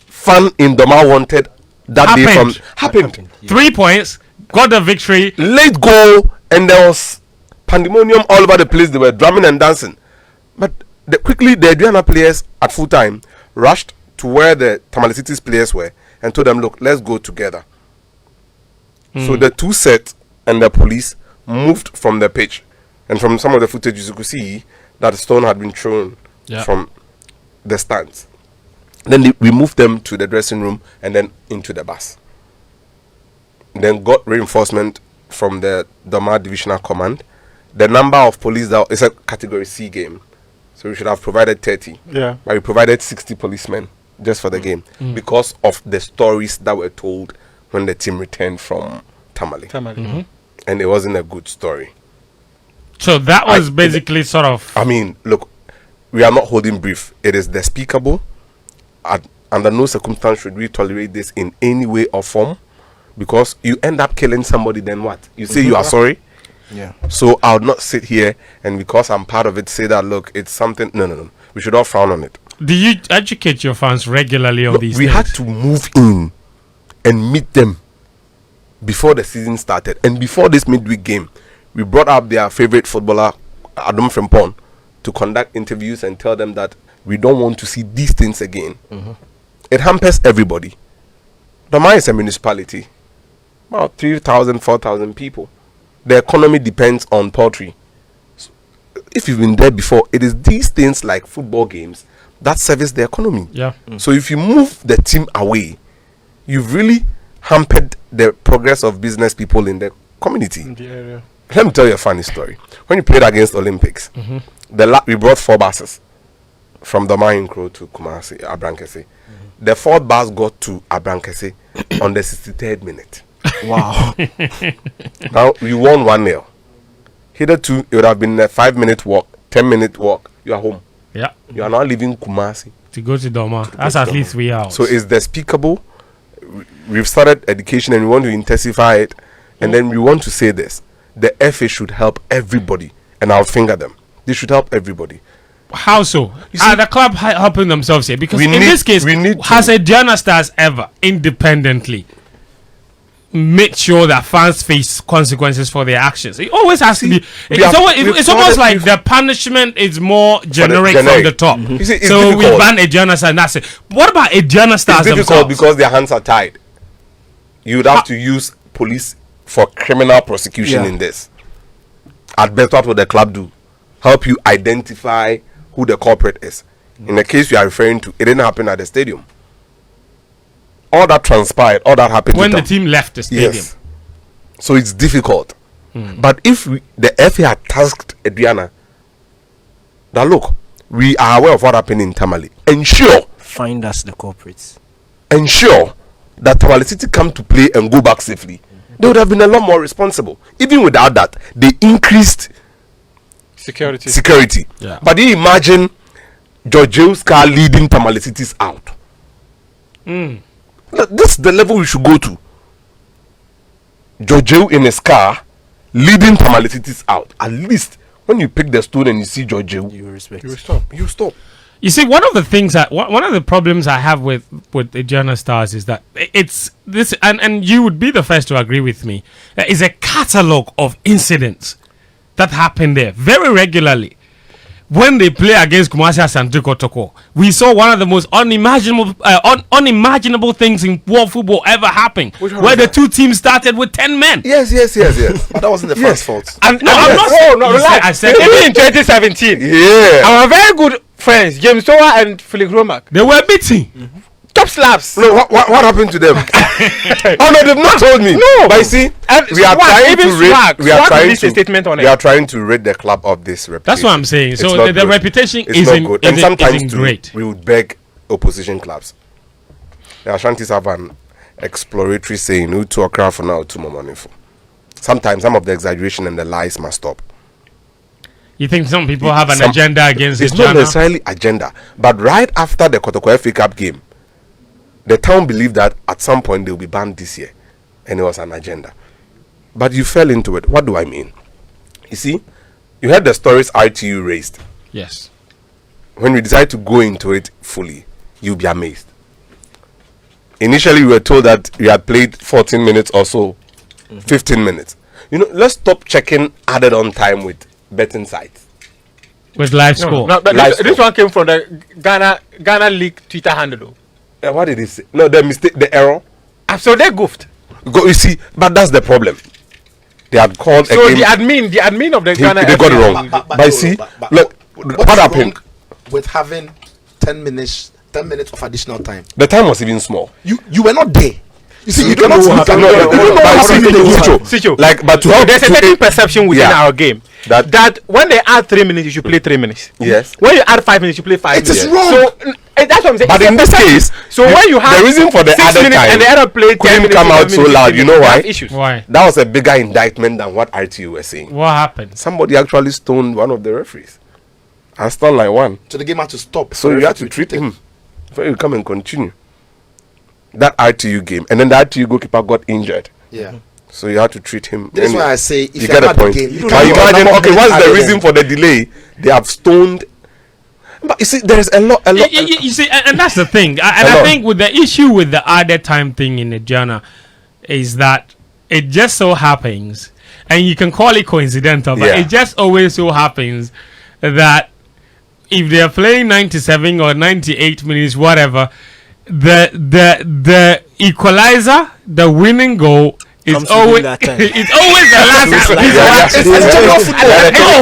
fan in Doma wanted that day happened. 3 points, got the victory, late goal, and there was pandemonium all over the place. They were drumming and dancing, but quickly the Adriana players at full time rushed to where the Tamale City's players were and told them, look, let's go together. So the two sets and the police moved from the pitch. And from some of the footage, you could see that a stone had been thrown from the stands. Then we moved them to the dressing room and then into the bus. Then got reinforcement from the Doma Divisional Command. The number of police, that is a category C game. So we should have provided 30. Yeah. But we provided 60 policemen just for the game because of the stories that were told when the team returned from Tamale. And it wasn't a good story. So that was basically sort of... I mean, look, we are not holding brief. It is despicable. Under no circumstance should we tolerate this in any way or form, because you end up killing somebody, then what? You say you are sorry? Yeah. So I would not sit here and because I'm part of it say that, look, it's something... No. We should all frown on it. Do you educate your fans regularly on these We things? had to move in and meet them before the season started. And before this midweek game, we brought up their favorite footballer, Adam Frempong, to conduct interviews and tell them that we don't want to see these things again. It hampers everybody. Doma is a municipality, about 3,000, 4,000 people. The economy depends on poultry. So if you've been there before, it is these things like football games that service the economy. Yeah. So if you move the team away, you've really hampered the progress of business people in the community. In the area. Let me tell you a funny story. When you played against Olympics, we brought 4 buses from Domain-Kro to Kumasi, Abrankese. The 4th bus got to Abrankese on the 63rd minute. Wow. Now, we won 1-0. Hitherto, it would have been a 5-minute walk, 10-minute walk. You are home. Yeah. You are now leaving Kumasi. To go to Doma. That's at least 3 hours. So it's despicable. We've started education and we want to intensify it. And then we want to say this. The FA should help everybody. And I'll finger them. They should help everybody. How so? See, the club helping themselves here? Because in need- this case, we need has to- Adriana Stars ever independently made sure that fans face consequences for their actions? It always has to be. It's almost like the punishment is more generic from the top. You see, it's so we difficult. ban Adriana Stars. And that's it. What about Adriana Stars It's difficult themselves? because their hands are tied. You would have to use police for criminal prosecution in this. At best, what would the club do? Help you identify who the culprit is. In the case you are referring to, it didn't happen at the stadium. All that transpired, all that happened when to the them. team left the stadium. Yes. So it's difficult. But if the FA had tasked Adriana, that look, we are aware of what happened in Tamale. Find us the culprits. Ensure that Tamale City come to play and go back safely. They would have been a lot more responsible. Even without that, they increased security. Yeah. But do you imagine Georgiou's car leading Tamale Cities out? This is the level we should go to. Georgiou in his car leading Tamale Cities out. At least when you pick the stone and you see Georgiou, You respect. you stop. You see, one of the things one of the problems I have with Adriana Stars is that it's this, and you would be the first to agree with me. Is a catalogue of incidents that happen there very regularly. When they play against Kumasi Asante Kotoko, we saw one of the most unimaginable things in world football ever happen, where the two teams started with 10 men. Yes. But that wasn't the fans' fault. And No, I'm not. no, You said- relax. I said- Even in 2017, Yeah. our very good friends, James Towa and Philip Romack, They were beating. top slaps. No, what happened to them? Oh no, they've not told me. No. But you see, And we are Swag, trying even to rid. Swag, We are Swag trying released a to. statement on We it. are trying to rid the club of this reputation. That's what I'm saying. It's So not the good. reputation It's isn't not good. And sometimes isn't too, great. we would beg opposition clubs. The Ashantis have an exploratory saying: "Who to a crowd for now, too more money for." Sometimes some of the exaggeration and the lies must stop. You think some people have an agenda against It's not Adriana? necessarily agenda, but right after the Kotoko FA Cup game, the town believed that at some point they will be banned this year, and it was an agenda. But you fell into it. What do I mean? You see, you heard the stories RTU raised. Yes. When we decide to go into it fully, you'll be amazed. Initially, we were told that we had played 14 minutes or so, 15 minutes. You know, let's stop checking added on time with betting sites. with live score. No, but this one came from the Ghana League Twitter handle. What did he say? No, the mistake, the error. So they goofed. You see, but that's the problem. They had called. So the admin of the Ghana. They got it wrong. But you see, look, what happened with having 10 minutes of additional time? The time was even small. You were not there. You see, you don't cannot. Like, but there's a certain perception within our game that when they add 3 minutes, you should play 3 minutes. Yes. When you add 5 minutes, you play 5 minutes. It is wrong. So that's what I'm saying. But in this case, so when you have the reason for the 6 other minutes time and the other play 10 couldn't minutes, come out so loud, you know why? Issues. Why? That was a bigger indictment than what RTU were saying. What happened? Somebody actually stoned one of the referees. And stoned like one. So the game had to stop. So you have to treat him before you come and continue. That RTU game, and then the RTU goalkeeper got injured. Yeah. So you have to treat him. That's why I say if you get a point. Game, but imagine, okay, what's the reason for the delay? They have stoned. But you see, there is a lot. You see, and that's the thing. I think with the issue with the added time thing in the Ghana is that it just so happens, and you can call it coincidental, but it just always so happens that if they are playing 97 or 98 minutes, whatever, the equalizer, the winning goal is always it's always the last.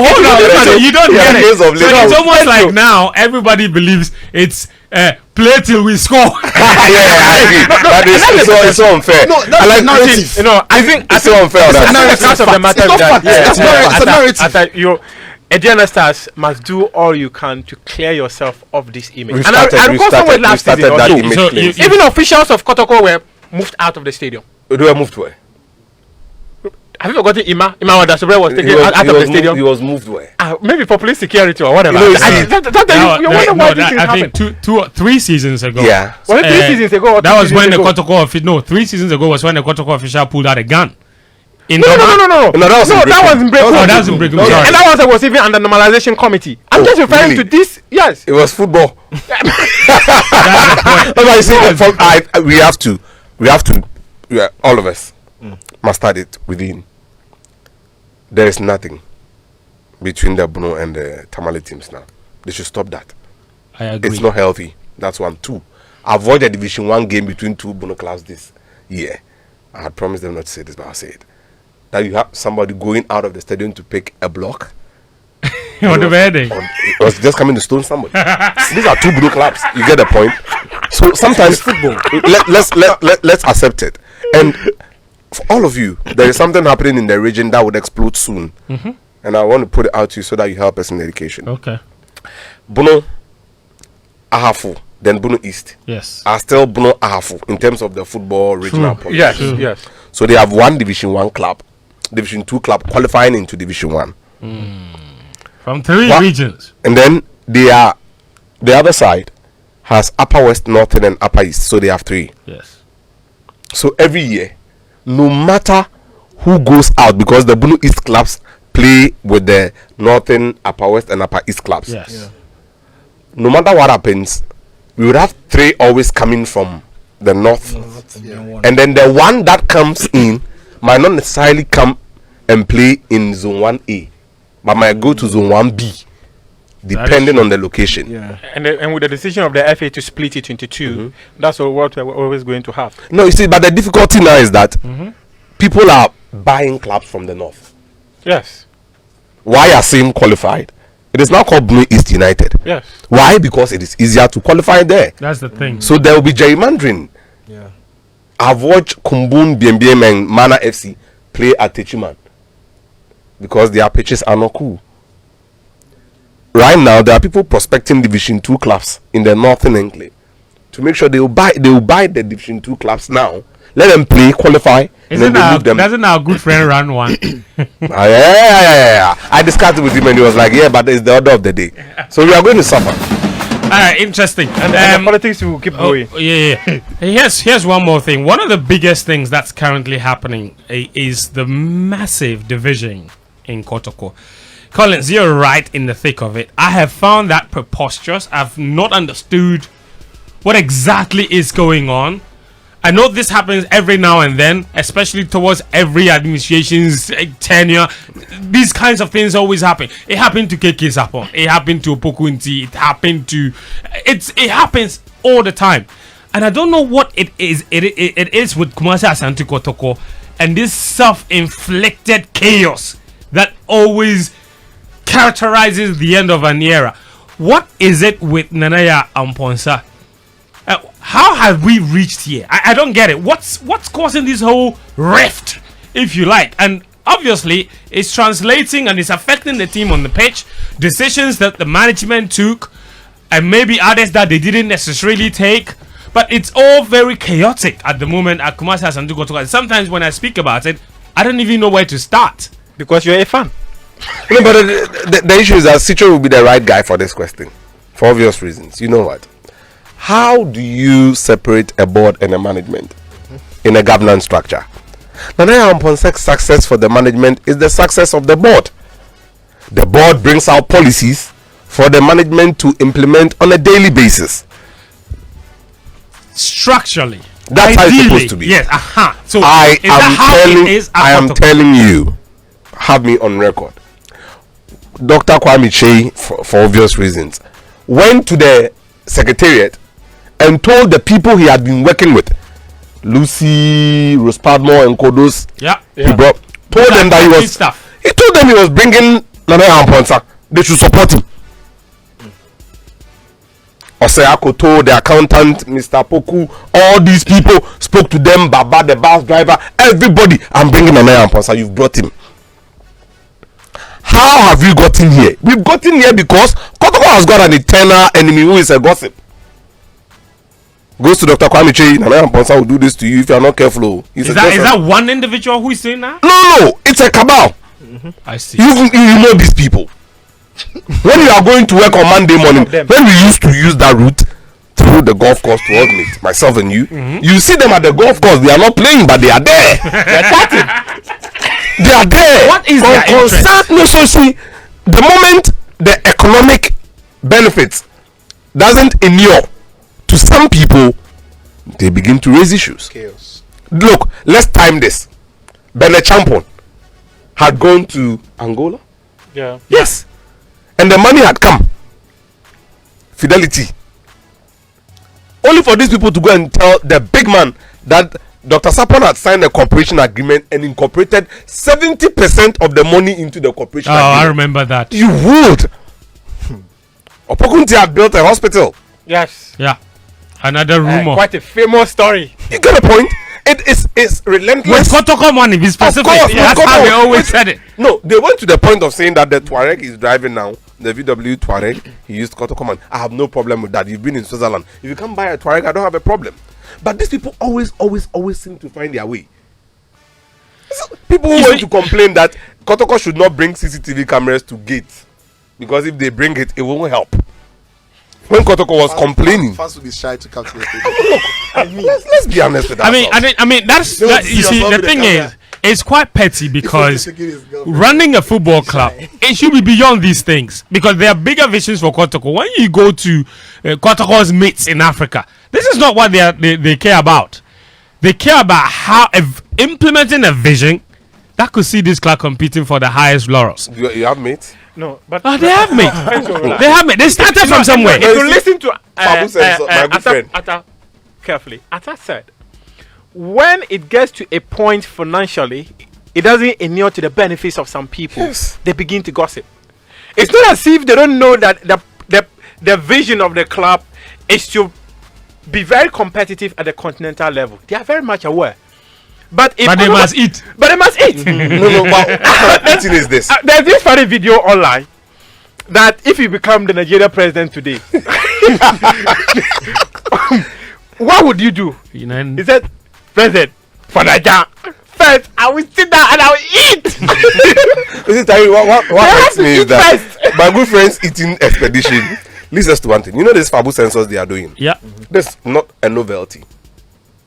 Hold on, you don't get it. So it's almost like now everybody believes it's play till we score. It's so unfair. No, that's narrative. I think it's so unfair. That's of the matter. It's a narrative. Atlanta Stars must do all you can to clear yourself of this image. I recall somewhere last season also. Even officials of Kotoko were moved out of the stadium. They were moved where? Have you forgotten Ima Wadasobre was taken out of the stadium? He was moved where? Maybe for police security or whatever. I think 2 or 3 seasons ago. Yeah. Was it 3 seasons ago? That was when the Kotoko official. No, 3 seasons ago was when the Kotoko official pulled out a gun. No, that was in break. That was in break. Sorry. And that was even under normalization committee. I'm just referring to this. Yes, it was football. We have to. All of us must start it within. There is nothing between the Bruno and the Tamale teams now. They should stop that. I agree. It's not healthy. That's 1. 2. Avoid a Division 1 game between 2 Bruno clubs this year. I had promised them not to say this, but I'll say it. That you have somebody going out of the stadium to pick a block. On the bed. It was just coming to stone somebody. These are 2 blue clubs. You get the point. So sometimes football. Let's accept it. And for all of you, there is something happening in the region that would explode soon. And I want to put it out to you so that you help us in education. Okay. Bono Ahafu, then Bono East. Yes. Are still Bono Ahafu in terms of the football regional politics. Yes. So they have 1 Division 1 club, Division 2 club qualifying into Division 1. From 3 regions. And then the other side has Upper West, Northern and Upper East. So they have 3. Yes. So every year, no matter who goes out, because the Blue East clubs play with the Northern, Upper West and Upper East clubs. Yes. Yeah. No matter what happens, we would have 3 always coming from the north. And then the one that comes in might not necessarily come and play in Zone 1A, but might go to Zone 1B, depending on the location. Yeah. And with the decision of the FA to split it into 2, that's what we're always going to have. No, you see, but the difficulty now is that people are buying clubs from the north. Yes. Why are Sim qualified? It is now called Blue East United. Yes. Why? Because it is easier to qualify there. That's the thing. So there will be gerrymandering. Yeah. I've watched Kumbun, BMBM and Mana FC play at Techiman because their pitches are not cool. Right now, there are people prospecting Division 2 clubs in the Northern Enclave to make sure they will buy the Division 2 clubs now. Let them play, qualify, doesn't our good friend run one? Yeah. I discussed it with him and he was like, yeah, but it's the order of the day. So we are going to suffer. Alright, interesting. And the politics will keep going. Yeah. Here's one more thing. One of the biggest things that's currently happening is the massive division in Kotoko. Collins, you're right in the thick of it. I have found that preposterous. I've not understood what exactly is going on. I know this happens every now and then, especially towards every administration's tenure. These kinds of things always happen. It happened to KK Sapon. It happened to Poku. It happened to... It happens all the time. And I don't know what it is. It is with Kumasi Asante Kotoko and this self-inflicted chaos that always characterizes the end of an era. What is it with Nanaya Amponsa? How have we reached here? I don't get it. What's causing this whole rift, if you like? And obviously, it's translating and it's affecting the team on the pitch. Decisions that the management took, and maybe others that they didn't necessarily take. But it's all very chaotic at the moment at Kumasi Asante Kotoko. Sometimes when I speak about it, I don't even know where to start. Because you're a fan. No, but the issue is that Sitsofe will be the right guy for this question, for obvious reasons. You know what? How do you separate a board and a management in a governance structure? Nanaya Amponsek's success for the management is the success of the board. The board brings out policies for the management to implement on a daily basis. Structurally, that's how it's supposed to be. Yes, So I am telling you, have me on record. Dr. Kwame Chey, for obvious reasons, went to the secretariat and told the people he had been working with, Lucy, Rospadmore, and Kodos. He told them that he told them he was bringing Nanaya Amponsa. They should support him. Oseako told the accountant, Mr. Poku, all these people spoke to them, Baba, the bus driver, everybody. I'm bringing Nanaya Amponsa. You've brought him. How have we gotten here? We've gotten here because Kotoko has got an eternal enemy who is a gossip. Goes to Dr. Kwame Chey, Nanaya Amponsa will do this to you if you are not careful. Is that one individual who is saying that? No, it's a cabal. I see. You know these people. When you are going to work on Monday morning, when we used to use that route through the golf course to alternate, myself and you, you see them at the golf course. They are not playing, but they are there. They are chatting. They are there. What is their interest? No, so see, the moment the economic benefits doesn't inure to some people, they begin to raise issues. Chaos. Look, let's time this. Bene Champon had gone to Angola. Yeah. Yes. And the money had come. Fidelity. Only for these people to go and tell the big man that Dr. Sapon had signed a cooperation agreement and incorporated 70% of the money into the cooperation agreement. I remember that. You would. Opokunti had built a hospital. Yes. Yeah. Another rumor. Quite a famous story. You get a point? It's relentless. With Kotoko money, be specific. Of course, that's how they always said it. No, they went to the point of saying that the Tuareg is driving now. The VW Tuareg, he used Kotoko money. I have no problem with that. You've been in Switzerland. If you come buy a Tuareg, I don't have a problem. But these people always seem to find their way. People who want to complain that Kotoko should not bring CCTV cameras to gates because if they bring it, it won't help. When Kotoko was complaining, fans will be shy to calculate. let's be honest with that. I mean, that's you see. The thing is, it's quite petty because running a football club, it should be beyond these things because there are bigger visions for Kotoko. When you go to Kotoko's mates in Africa, this is not what they care about. They care about how implementing a vision that could see this club competing for the highest laurels. You have mates? No, but they have mates. They have mates. They started from somewhere. If you listen to my good friend Atta carefully, Atta said, when it gets to a point financially, it doesn't inure to the benefits of some people. Yes. They begin to gossip. It's not as if they don't know that the vision of the club is to be very competitive at the continental level. They are very much aware. But they must eat. But they must eat. No, but eating is this. There's this funny video online that if you become the Nigeria president today, what would you do? He said, President, for Nigeria, first I will sit down and I will eat. Listen, Tahiru, what hurts me is that my good friends eating expedition leads us to one thing. You know this Fabu census they are doing? Yeah. This is not a novelty.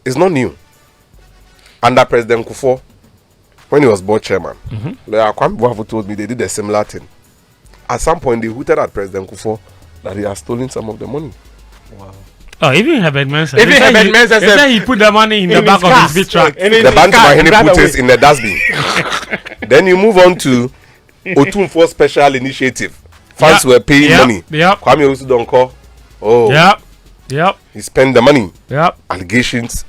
It's not new. Under President Kufuor, when he was board chairman, Kwame Buafu told me they did a similar thing. At some point, they hooted at President Kufuor that he has stolen some of the money. Wow. Oh, even Herbert Mensah. Even Herbert Mensah said he put the money in the back of his big truck. The bank Mahini put it in the dustbin. Then you move on to Otunfo Special Initiative. Fans were paying money. Kwame Osudonko. Oh. Yep. He spent the money. Yep. Allegations.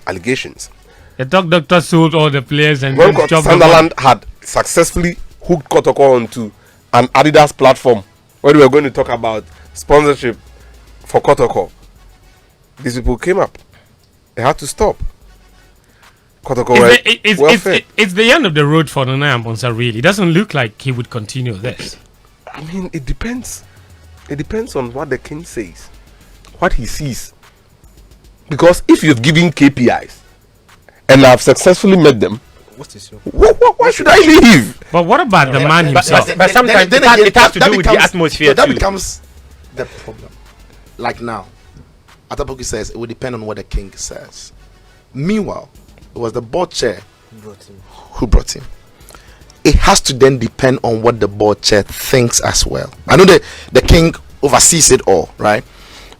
The dog doctor sold all the players and when Sunderland had successfully hooked Kotoko onto an Adidas platform where we were going to talk about sponsorship for Kotoko, these people came up. They had to stop. Kotoko it's the end of the road for Nana Amponsa, really. It doesn't look like he would continue this. I mean, it depends. It depends on what the king says, what he sees. Because if you've given KPIs and I've successfully met them, why should I leave? But what about the man himself? But sometimes it has to do with the atmosphere. That becomes the problem. Like now, Poku says it will depend on what the king says. Meanwhile, it was the board chair who brought him. It has to then depend on what the board chair thinks as well. I know that the king oversees it all, right?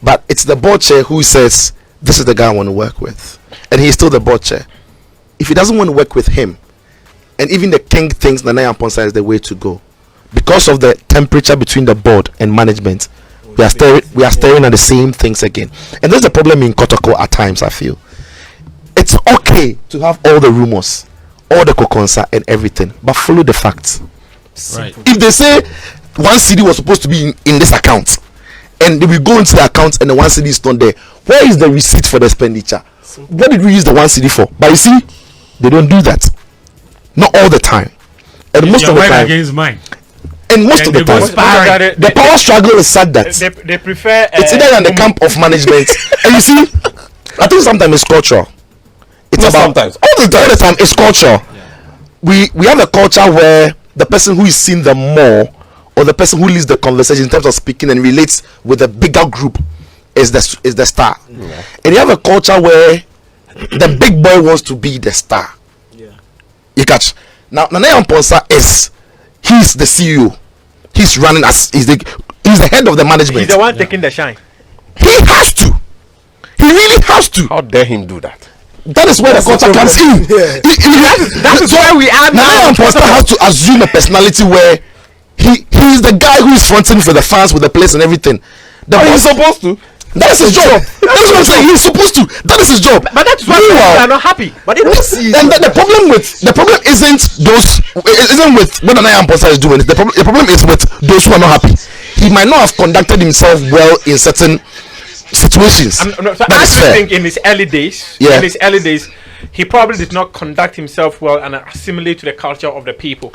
But it's the board chair who says, this is the guy I want to work with. And he's still the board chair. If he doesn't want to work with him, and even the king thinks Nana Amponsa is the way to go, because of the temperature between the board and management, we are staring at the same things again. And there's a problem in Kotoko at times, I feel. It's okay to have all the rumors, all the kokonsa and everything, but follow the facts. Right. If they say 1 CD was supposed to be in this account, and we go into the account and the 1 CD is not there, where is the receipt for the expenditure? What did we use the 1 CD for? But you see, they don't do that. Not all the time. And most of the time. Against mine. And most of the time, the power struggle is such that they prefer. It's either in the camp of management, and you see, I think sometimes it's cultural. It's about sometimes all the time it's cultural. Yeah. We have a culture where the person who is seen the more, or the person who leads the conversation in terms of speaking and relates with a bigger group, is the star. Yeah. And you have a culture where the big boy wants to be the star. Yeah. You catch? Now Nana Amponsa he's the CEO. He's running he's the head of the management. He's the one taking the shine. He has to. He really has to. How dare him do that? That is where the culture comes in. Yeah. That is where we are now. Nana Amponsa has to assume a personality where he is the guy who is fronting for the fans with the place and everything. He's supposed to. That is his job. That's what I'm saying. He's supposed to. That is his job. But that's why people are not happy. But they don't see. And the problem isn't with what Nana Amponsa is doing. The problem is with those who are not happy. He might not have conducted himself well in certain situations. I think in his early days, he probably did not conduct himself well and assimilate to the culture of the people.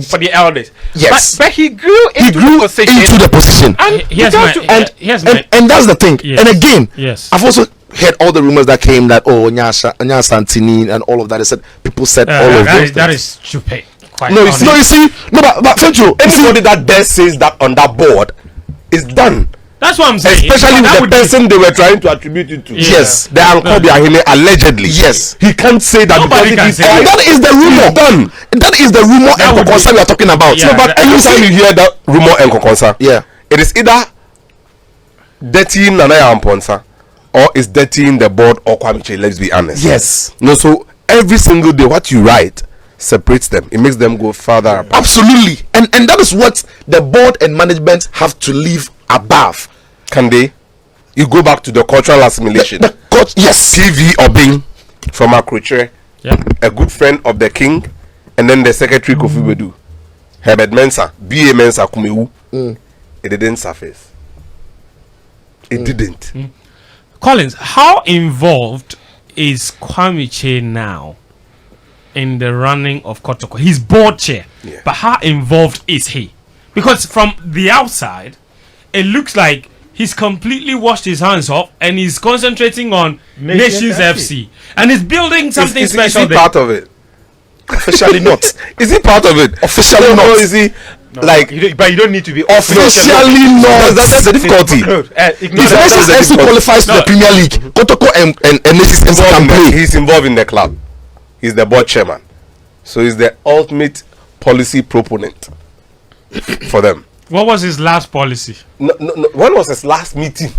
For the elders, yes, but he grew into the position, and that's the thing. Yes. And again, yes, I've also heard all the rumors that came that Nyasha Santini and all of that. People said all of those. That is stupid. But Fentuo, anybody that there says that on that board is done. That's what I'm saying. Especially with the person they were trying to attribute it to. Yes, the Ankobi Ahile allegedly. Yes, he can't say that. Nobody can say that. That is the rumor. Done. That is the rumor and kokonsa we are talking about. Yeah, but every time you hear that rumor and kokonsa, it is either dirtying Nana Amponsa or it's dirtying the board or Kwamiche. Let's be honest. Yes. No. So every single day, what you write separates them. It makes them go further apart. Absolutely, and that is what the board and management have to live above. Can they? You go back to the cultural assimilation. Yes. TV Obing from Akroche, a good friend of the king, and then the secretary Kofi Bedu, Herbert Mensah, B.A. Mensah Kumewu. It didn't surface. It didn't. Collins, how involved is Kwamiche now in the running of Kotoko? He's board chair, but how involved is he? Because from the outside, it looks like he's completely washed his hands off and he's concentrating on Nations FC. And he's building something special. Is he part of it? Officially not. Is he part of it? Officially not. Is he but you don't need to be officially not. That's the difficulty. If Nations FC qualifies to the Premier League, Kotoko and Nations FC can play. He's involved in the club. He's the board chairman. So he's the ultimate policy proponent for them. What was his last policy? No. When was his last meeting?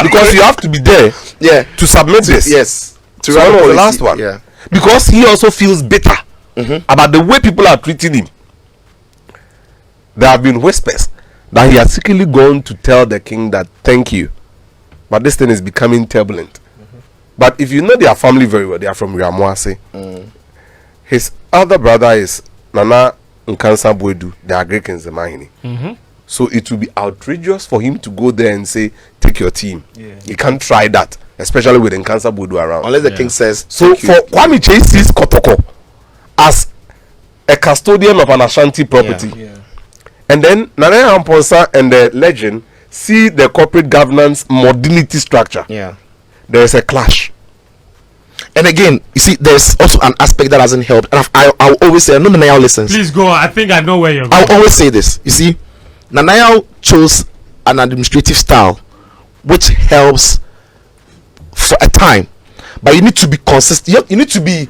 Because you have to be there, to submit this. Yes. So when was the last one? Yeah. Because he also feels bitter about the way people are treating him. There have been whispers that he has secretly gone to tell the king that thank you, but this thing is becoming turbulent. But if you know their family very well, they are from Riamuase. His other brother is Nana Nkansa Bwedu, the Agric in Zemahini. So it will be outrageous for him to go there and say, take your team. He can't try that, especially with Nkansa Bwedu around. Unless the king says. So for Kwame Chase sees Kotoko as a custodian of an Ashanti property. And then Nana Amponsa and the legend see the corporate governance modernity structure. There is a clash. And again, you see, there's also an aspect that hasn't helped. And I'll always say, I know Nanayao listens. Please go. I think I know where you're going. I'll always say this. You see, Nanayao chose an administrative style which helps for a time. But you need to be consistent. You need to be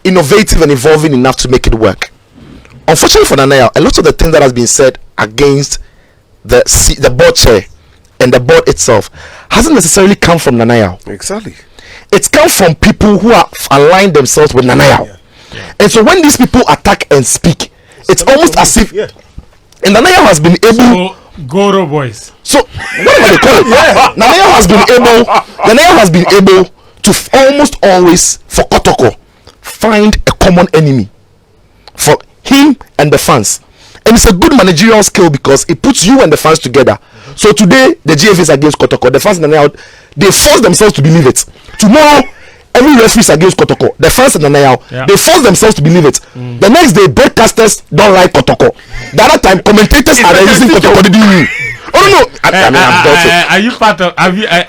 innovative and evolving enough to make it work. Unfortunately for Nanayao, a lot of the things that has been said against the board chair and the board itself hasn't necessarily come from Nanayao. Exactly. It's come from people who have aligned themselves with Nanayao. And so when these people attack and speak, it's almost as if and Nanayao has been able Goro boys. So whatever they call it, Nanayao has been able to almost always, for Kotoko, find a common enemy for him and the fans. And it's a good managerial skill because it puts you and the fans together. So today the GF is against Kotoko, the fans Nanayao, they force themselves to believe it. Tomorrow every referee is against Kotoko, the fans in Nanayao, they force themselves to believe it. The next day broadcasters don't like Kotoko. The other time commentators are using Kotoko. Did you? Oh no! Are you part of? Have you? I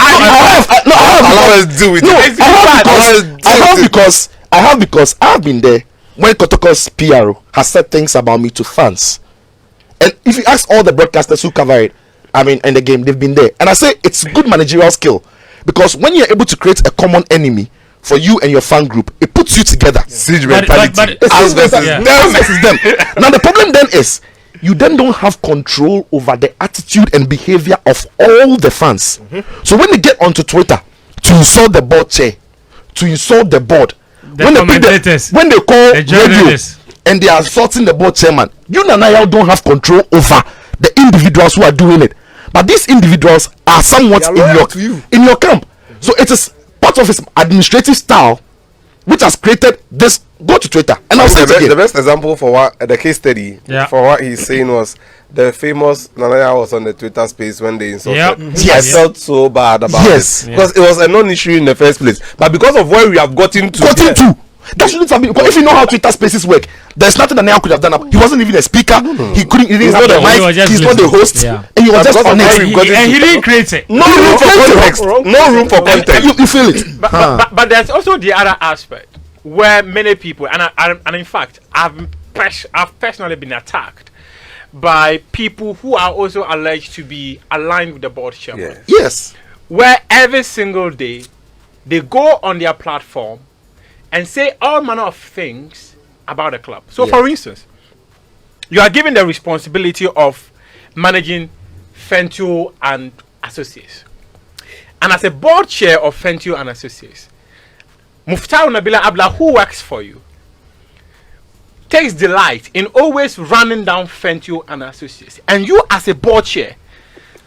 have because I have been there when Kotoko's PRO has said things about me to fans. And if you ask all the broadcasters who cover it, I mean, in the game, they've been there. And I say it's good managerial skill because when you're able to create a common enemy for you and your fan group, it puts you together. Siege mentality. Us versus them. Now the problem then is you then don't have control over the attitude and behavior of all the fans. So when they get onto Twitter to insult the board chair, to insult the board, when they call radio and they are assaulting the board chairman, you Nanayao don't have control over the individuals who are doing it. But these individuals are somewhat in your camp. So it is part of his administrative style which has created this. Go to Twitter and I'll say it again. The best example for what the case study for what he's saying was the famous Nanaya was on the Twitter space when they insulted. I felt so bad about it because it was a non-issue in the first place. But because of where we have gotten to. That shouldn't have been, because if you know how Twitter spaces work, there's nothing that Nanayao could have done. He wasn't even a speaker. He didn't have the mic. He's not the host. And he was just on it. And he didn't create it. No room for context. No room for context. You feel it. But there's also the other aspect where many people, and in fact, I've personally been attacked by people who are also alleged to be aligned with the board chairman. Yes. Where every single day they go on their platform and say all manner of things about the club. So, for instance, you are given the responsibility of managing Fentuo and Associates. And as a board chair of Fentuo and Associates, Muftawu Nabila Abdulai, who works for you, takes delight in always running down Fentuo and Associates. And you as a board chair,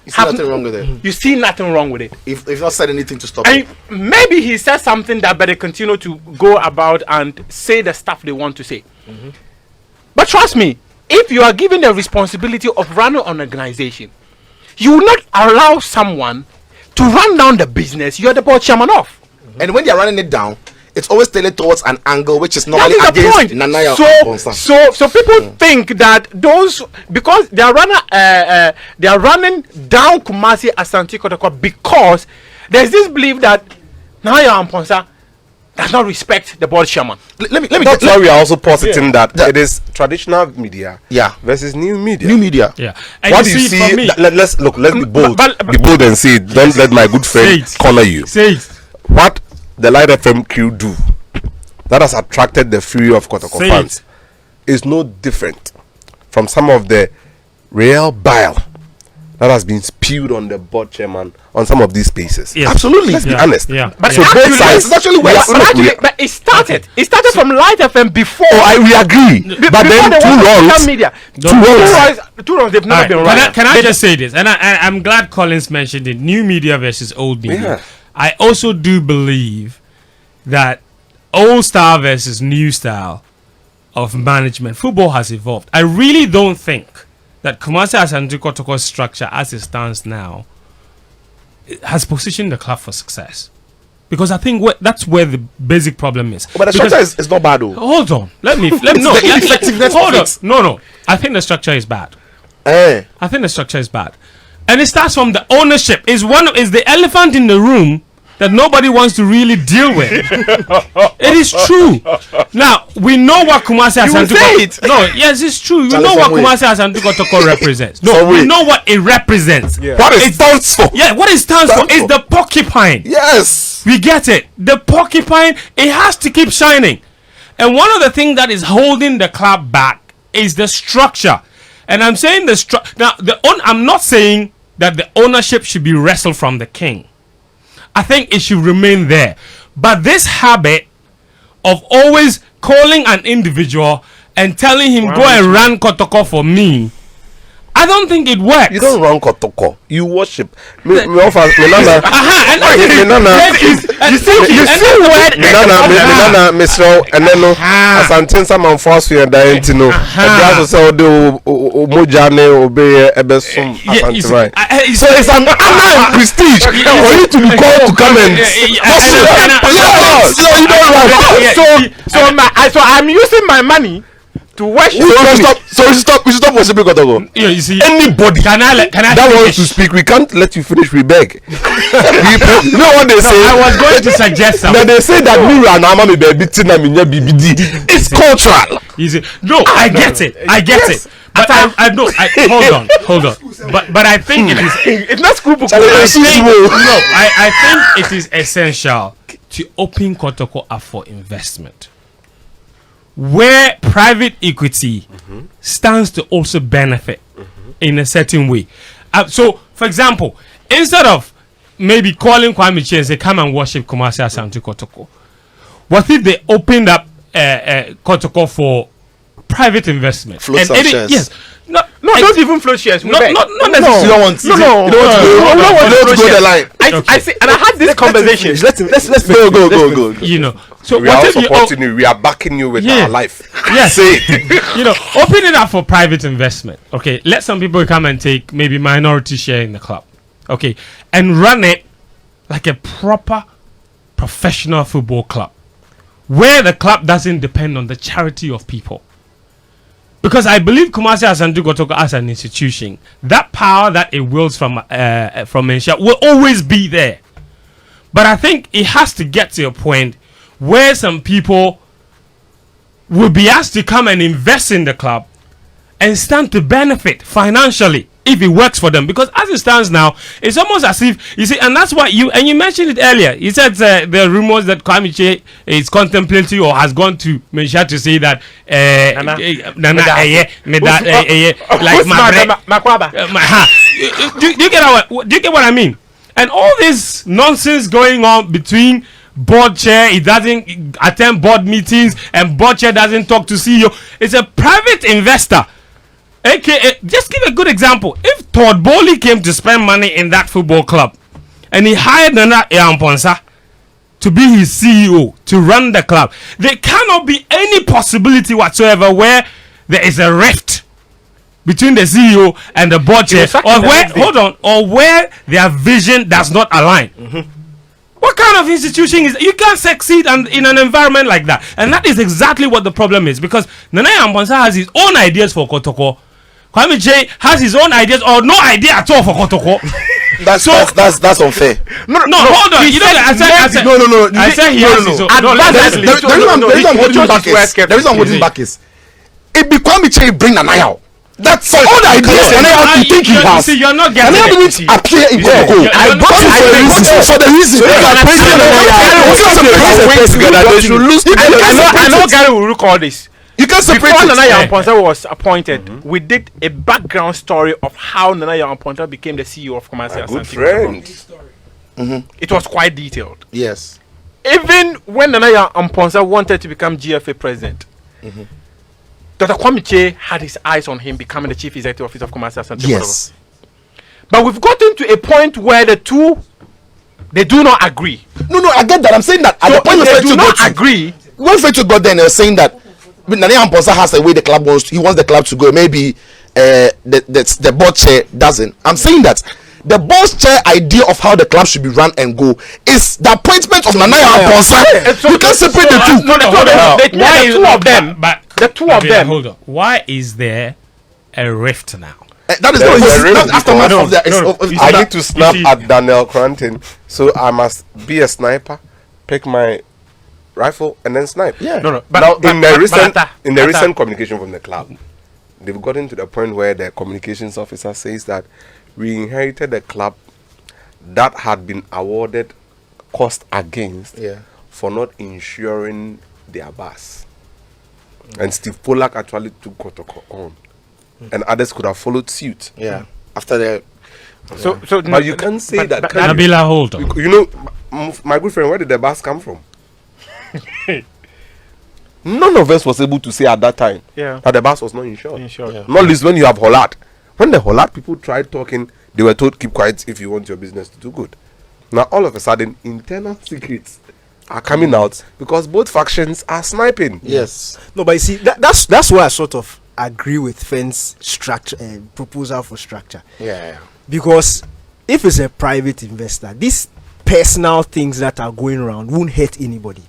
you see nothing wrong with it. You see nothing wrong with it. If not said anything to stop it. Maybe he said something that better continue to go about and say the stuff they want to say. But trust me, if you are given the responsibility of running an organization, you will not allow someone to run down the business you're the board chairman of. And when they are running it down, it's always tailored towards an angle which is normally against Nanayao. So people think that those, because they are running down Kumasi Asante Kotoko because there's this belief that Nanayao Amponsa does not respect the board chairman. That's why we are also positing that it is traditional media versus new media. New media. What do you see? Let's be bold. Be bold and say it. Don't let my good friend corner you. Say it. What the Light FM crew do that has attracted the fury of Kotoko fans is no different from some of the real bile that has been spewed on the board chairman on some of these spaces. Yes. Absolutely. Let's be honest. Yeah. But so both sides. It's actually worse. But it started. It started from Light FM before. We agree. But then two wrongs. They've never been right. Can I just say this? And I'm glad Collins mentioned it. New media versus old media. Yeah. I also do believe that old style versus new style of management, football has evolved. I really don't think that Kumasi Asante Kotoko's structure as it stands now has positioned the club for success. Because I think that's where the basic problem is. But the structure is not bad though. Hold on. Hold on. No. I think the structure is bad. I think the structure is bad. And it starts from the ownership. Is the elephant in the room that nobody wants to really deal with. It is true. Now, we know what Kumasi Asante Kotoko... No, yes, it's true. We know what Kumasi Asante Kotoko represents. No, we know what it represents. Yeah. What it stands for. Yeah, what it stands for is the porcupine. Yes. We get it. The porcupine, it has to keep shining. And one of the things that is holding the club back is the structure. And I'm saying the structure... Now, I'm not saying that the ownership should be wrestled from the king. I think it should remain there. But this habit of always calling an individual and telling him, go and run Kotoko for me, I don't think it works. You don't run Kotoko. You worship. You see where Asante someone force you and dying to know. And so do Mojane obey Ebesum Asante. So it's an honor and prestige for you to be called to come and so I'm using my money to worship. We stop worshiping Kotoko. You see, anybody that wants to speak, we can't let you finish. We beg. You know what they say? I was going to suggest something. Now they say that it's cultural. You see, I get it. But I know. Hold on. But I think it is. It's not scrupule. I think it is essential to open Kotoko up for investment, where private equity stands to also benefit in a certain way. So, for example, instead of maybe calling Kwame Chi and say, come and worship Kumasi Asante Kotoko, what if they opened up Kotoko for private investment? Float some shares. Yes. Not even float shares. Not necessarily. You don't want to go the line. I see, and I had this conversation. Let's go. You know, so we are supporting you. We are backing you with our life. Yes. You know, open it up for private investment. Okay, let some people come and take maybe minority share in the club. Okay, and run it like a proper professional football club, where the club doesn't depend on the charity of people. Because I believe Kumasi Asante Kotoko as an institution, that power that it wields from Ensha will always be there. But I think it has to get to a point where some people will be asked to come and invest in the club and stand to benefit financially if it works for them. Because as it stands now, it's almost as if, you see, and that's why you mentioned it earlier. You said there are rumors that Kwame Chi is contemplating or has gone to Mensha to say that do you get what I mean? And all this nonsense going on between board chair, he doesn't attend board meetings, and board chair doesn't talk to CEO. It's a private investor. AKA, just give a good example. If Todd Bowley came to spend money in that football club and he hired Nana Eamponsa to be his CEO to run the club, there cannot be any possibility whatsoever where there is a rift between the CEO and the board chair, or where their vision does not align. What kind of institution is that? You can't succeed in an environment like that. And that is exactly what the problem is, because Nana Eamponsa has his own ideas for Kotoko. Kwame Chi has his own ideas or no idea at all for Kotoko. That's unfair. No, hold on. You know, I said the reason I'm holding back is it become Chi bring Nanaya. That's all the ideas Nanaya think he has. See, you're not getting it. Appear in Kotoko. I brought you for the reason. I know Gary will record this. You can't separate before it. Nana Yamponsa was appointed, we did a background story of how Nana Yamponsa became the CEO of Kumasi. Good friend. It was quite detailed. Yes. Even when Nana Yamponsa wanted to become GFA president, Dr. Kwame had his eyes on him becoming the chief executive officer of Kumasi Asante. Yes. But we've gotten to a point where the two, they do not agree. No, I get that. I'm saying that at So the point if of they do not agree, when Fentuo got there, and they were saying that Nana Amposa has a way the club wants. He wants the club to go. Maybe the board chair doesn't. I'm saying that the board chair idea of how the club should be run and go is the appointment of Nana Amposa. You can't separate the two. No, the two of them. Hold on. Why is there a rift now? That is There is a rift not aftermath because- of the. I need to snap at Daniel Koranteng, so I must be a sniper, pick my rifle, and then snipe. Yeah. No. Now, But in the recent Atta, recent communication from the club, they've gotten to the point where the communications officer says that we inherited a club that had been awarded cost against for not insuring their bus, and Steve Pollack actually took Kotoko on, and others could have followed suit. Yeah. After the. So, But you can't say that. can you? Nabila, hold on. You know, my good friend, where did the bus come from? None of us was able to say at that time that the bus was not insured. Not least when you have Holland. When the Holland people tried talking, they were told keep quiet if you want your business to do good. Now all of a sudden, internal secrets are coming out because both factions are sniping. Yes. No, but you see, that's why I sort of agree with Fen's structure proposal for structure. Yeah. Because if it's a private investor, these personal things that are going around won't hurt anybody.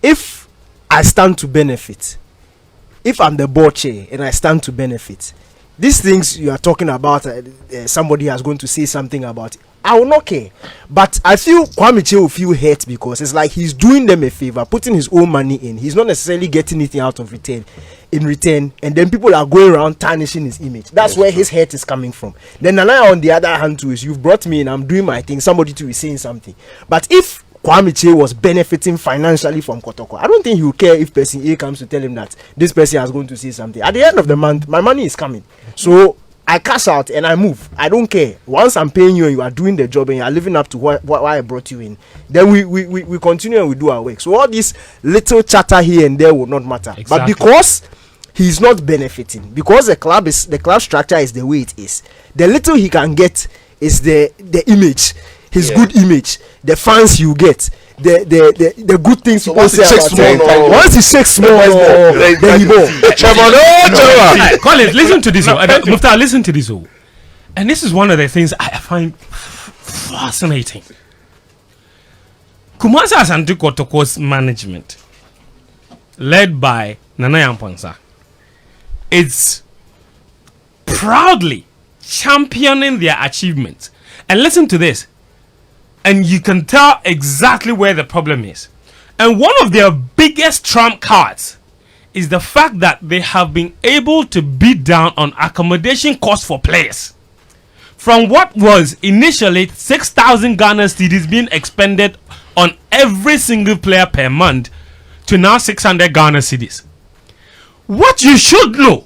If I stand to benefit, if I'm the board chair and I stand to benefit, these things you are talking about, somebody is going to say something about it, I will not care. But I feel Kwame Che will feel hurt because it's like he's doing them a favor, putting his own money in. He's not necessarily getting anything out of return, and then people are going around tarnishing his image. That's where his hurt is coming from. Then Nana, on the other hand, too, is you've brought me in, I'm doing my thing, somebody too is saying something. But if Kwame Che was benefiting financially from Kotoko, I don't think he will care if person A comes to tell him that this person is going to say something. At the end of the month, my money is coming. So I cash out and I move. I don't care. Once I'm paying you and you are doing the job and you are living up to what I brought you in, then we continue and we do our work. So all this little chatter here and there will not matter. Exactly. But because he's not benefiting, because the club structure is the way it is, the little he can get is the image, his good image, the fans you get, the good things So people once say he shakes about him. small, Once he shakes small, then he go. Collins, listen to this. Muftawu, listen to this. And this is one of the things I find fascinating. Kumasi Asante Kotoko's management, led by Nana Yamponsa, is proudly championing their achievements. And listen to this. And you can tell exactly where the problem is. And one of their biggest trump cards is the fact that they have been able to beat down on accommodation costs for players. From what was initially 6,000 Ghana cedis being expended on every single player per month to now 600 Ghana cedis. What you should know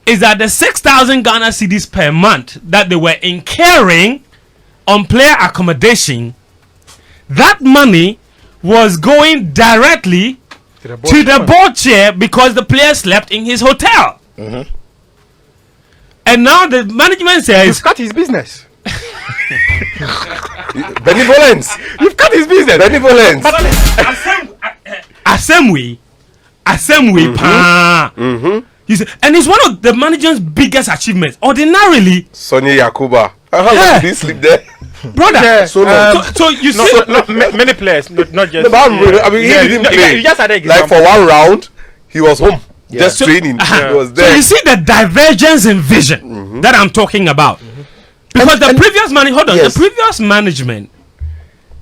is that the 6,000 Ghana cedis per month that they were incurring on player accommodation, that money was going directly to the board chair because the player slept in his hotel. And now the management says you've cut his business. Benevolence. You've cut his business. Benevolence. Assembly, You see, and it's one of the manager's biggest achievements. Ordinarily, Sonia Yakuba. How long did he sleep there? Brother, so you see, many players, not just. No, but I mean, he didn't play. You just had an like for one round, he was home, just training. He was there. So you see the divergence in vision that I'm talking about. Because the previous the previous management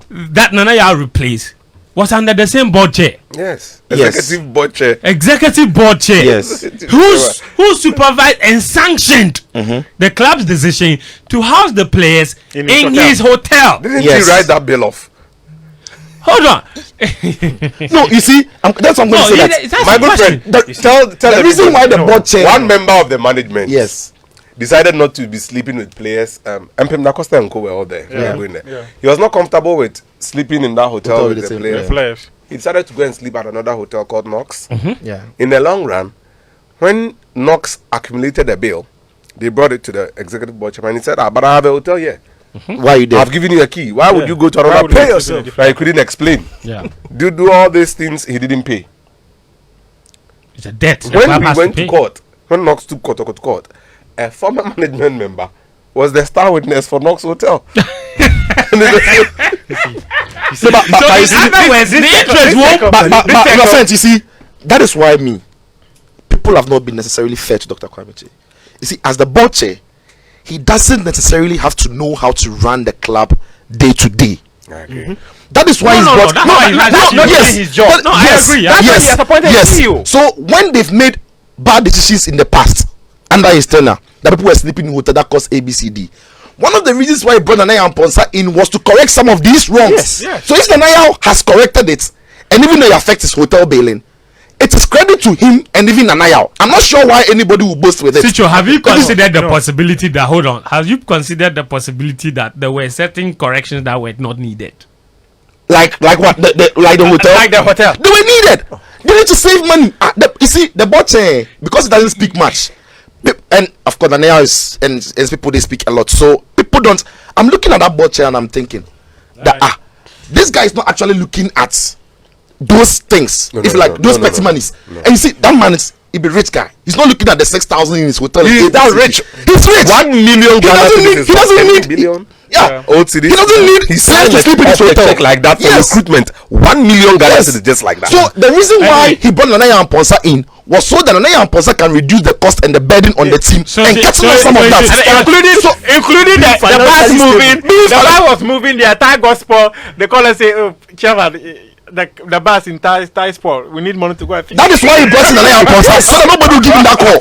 that Nanaya replaced was under the same board chair. Yes. Executive board chair. Executive board chair. Yes. Who supervised and sanctioned the club's decision to house the players in his hotel. Didn't he write that bill off? Hold on. No, you see, that's what I'm going to say. That My good friend, tell the reason why the board chair, one member of the management, yes, decided not to be sleeping with players. Mpim Dacosta and Co were all there. Yeah. Going there. Yeah. He was not comfortable with sleeping in that hotel with the players. He decided to go and sleep at another hotel called Knox. Yeah. In the long run, when Knox accumulated a bill, they brought it to the executive board chairman and he said, but I have a hotel here. Why you there? I've given you a key. Why would you go to another place? That he couldn't explain. Yeah. Do all these things he didn't pay. It's a debt. When we went to court, when Knox took Kotoko to court, a former management member was the star witness for Knox Hotel. You see, that is why people have not been necessarily fair to Dr. Kwame. You see, as the board chair, he doesn't necessarily have to know how to run the club day to day. That is why he's brought. His job. I agree. Yes. So when they've made bad decisions in the past under his tenure, that people were sleeping in hotel that caused ABCD. One of the reasons why he brought Nanaya and Ponsa in was to correct some of these wrongs. Yes. So if Nanaya has corrected it, and even though it affects his hotel bailing, it is credit to him and even Nanaya. I'm not sure why anybody will boast with it. Sitcho, have you considered the possibility that, hold on, have you considered the possibility that there were certain corrections that were not needed? Like what? Like the hotel? Like the hotel. They were needed. They need to save money. You see, the bot, because it doesn't speak much. And of course, Nanaya is, and people, they speak a lot. So people don't. I'm looking at that bot chair and I'm thinking that, this guy is not actually looking at those things. Those petty monies. And you see, that man is he be rich guy. He's not looking at the 6,000 in his hotel. He's that rich. He's rich. 1 million. He doesn't need billion. Yeah. Old city. He doesn't need. He signed to sleep in his hotel like that for recruitment. 1 million guys just like that. So the reason why he brought Nanaya and Ponsa in was so that Nanaya and Ponsa can reduce the cost and the burden on the team and get some of that. Including the bus moving. The bus was moving. The entire gospel. The caller say, Chairman, the bus in Thai sport. We need money to go and fix. That is why he brought in Nanaya and Ponsa. So nobody will give him that call.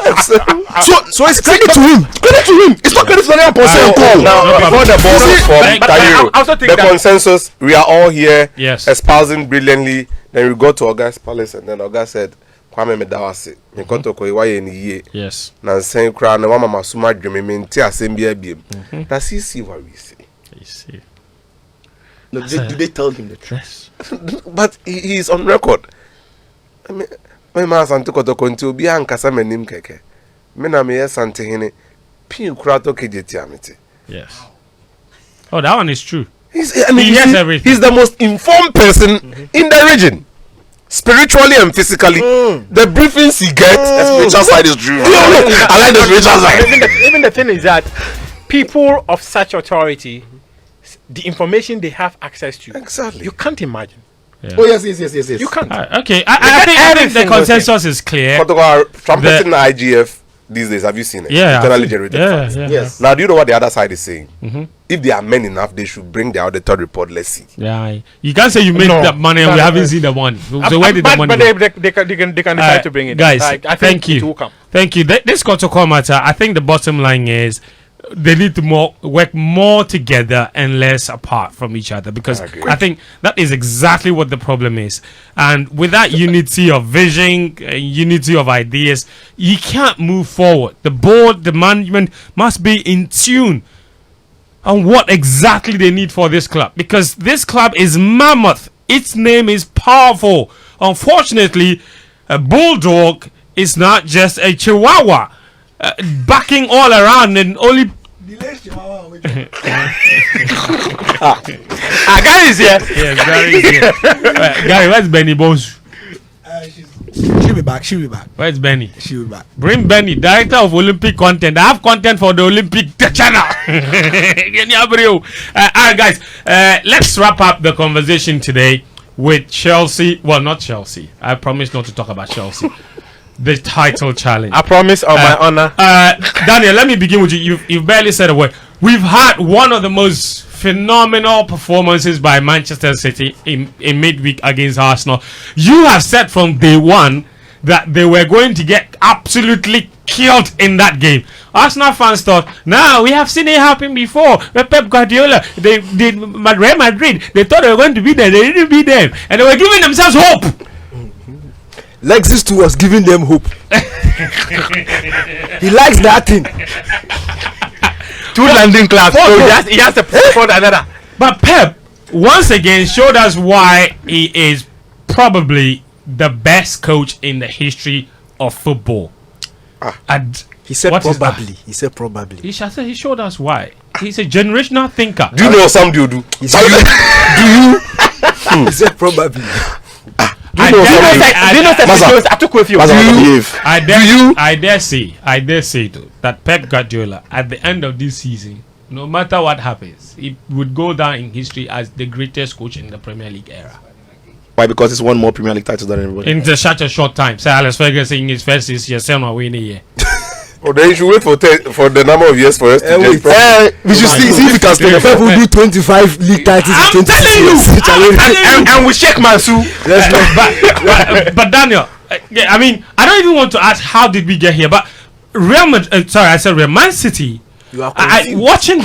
So it's credit to him. Credit to him. It's not credit to Nanaya and Ponsa. Now, before the ball from Tahiru, the consensus, we are all here espousing brilliantly. Then we go to August Palace, and then August said, Kwame Medawase, Mikoto Koiwaye ni ye. Yes. Nansen Kra, na Mama Masuma Dreaming, Assembly BM. Does he see what we say? I see. No, do they tell him the truth? But he is on record. I mean, my Asante Kotoko until be ankasa menim keke. Mena me Asante hene pin kurato kejeti amete. Yes. Oh, that one is true. He has everything. He's the most informed person in the region. Spiritually and physically, the briefings he gets, the spiritual side is true. I like the spiritual side. Even the thing is that people of such authority, the information they have access to, exactly, you can't imagine. Yeah. Oh yes. You can't. Okay, I think the consensus is clear. Trumpeting the IGF these days, have you seen it? Yeah, internally generated funds. Yes. Now, do you know what the other side is saying? If they are men enough, they should bring the auditor report. Let's see. Yeah, you can't say you made that money and we haven't seen the money. So where did the money go? But they can decide to bring it. Guys, I think thank you. Thank you. This Kotoko matter. I think the bottom line is they need to work more together and less apart from each other, because I think that is exactly what the problem is. And with that unity of vision, unity of ideas, you can't move forward. The board, the management must be in tune on what exactly they need for this club, because this club is mammoth. Its name is powerful. Unfortunately, a bulldog is not just a chihuahua. Backing all around and only Gary is here. Yes, Gary is here. Gary, where's Benny Bones? She'll be back. Where's Benny? She'll be back. Bring Benny, director of Olympic content. I have content for the Olympic channel. Alright, guys, let's wrap up the conversation today with Chelsea. Well, not Chelsea. I promise not to talk about Chelsea. The title challenge. I promise on my honor. Daniel, let me begin with you. You've barely said a word. We've had one of the most phenomenal performances by Manchester City in midweek against Arsenal. You have said from day one that they were going to get absolutely killed in that game. Arsenal fans thought, now we have seen it happen before. Pep Guardiola, they Real Madrid, they thought they were going to be there, they didn't be there, and they were giving themselves hope. Lexus too was giving them hope. He likes that thing. Two landing class. So he has to support another. But Pep once again showed us why he is probably the best coach in the history of football. And he said probably. He said probably. He showed us why. He's a generational thinker. Do you know some do? Do you? He said probably. I dare say though, that Pep Guardiola at the end of this season, no matter what happens, he would go down in history as the greatest coach in the Premier League era. Why? Because it's won more Premier League titles than everybody. In such a short time. Sir Alex Ferguson in his first year, Senna winning year. Well, then you should wait for the number of years for us to get. We should see if we can stay. Pep will do 25 league titles in 20 years. And we shake Mansu. But Daniel, I mean, I don't even want to ask how did we get here, but Man City. Watching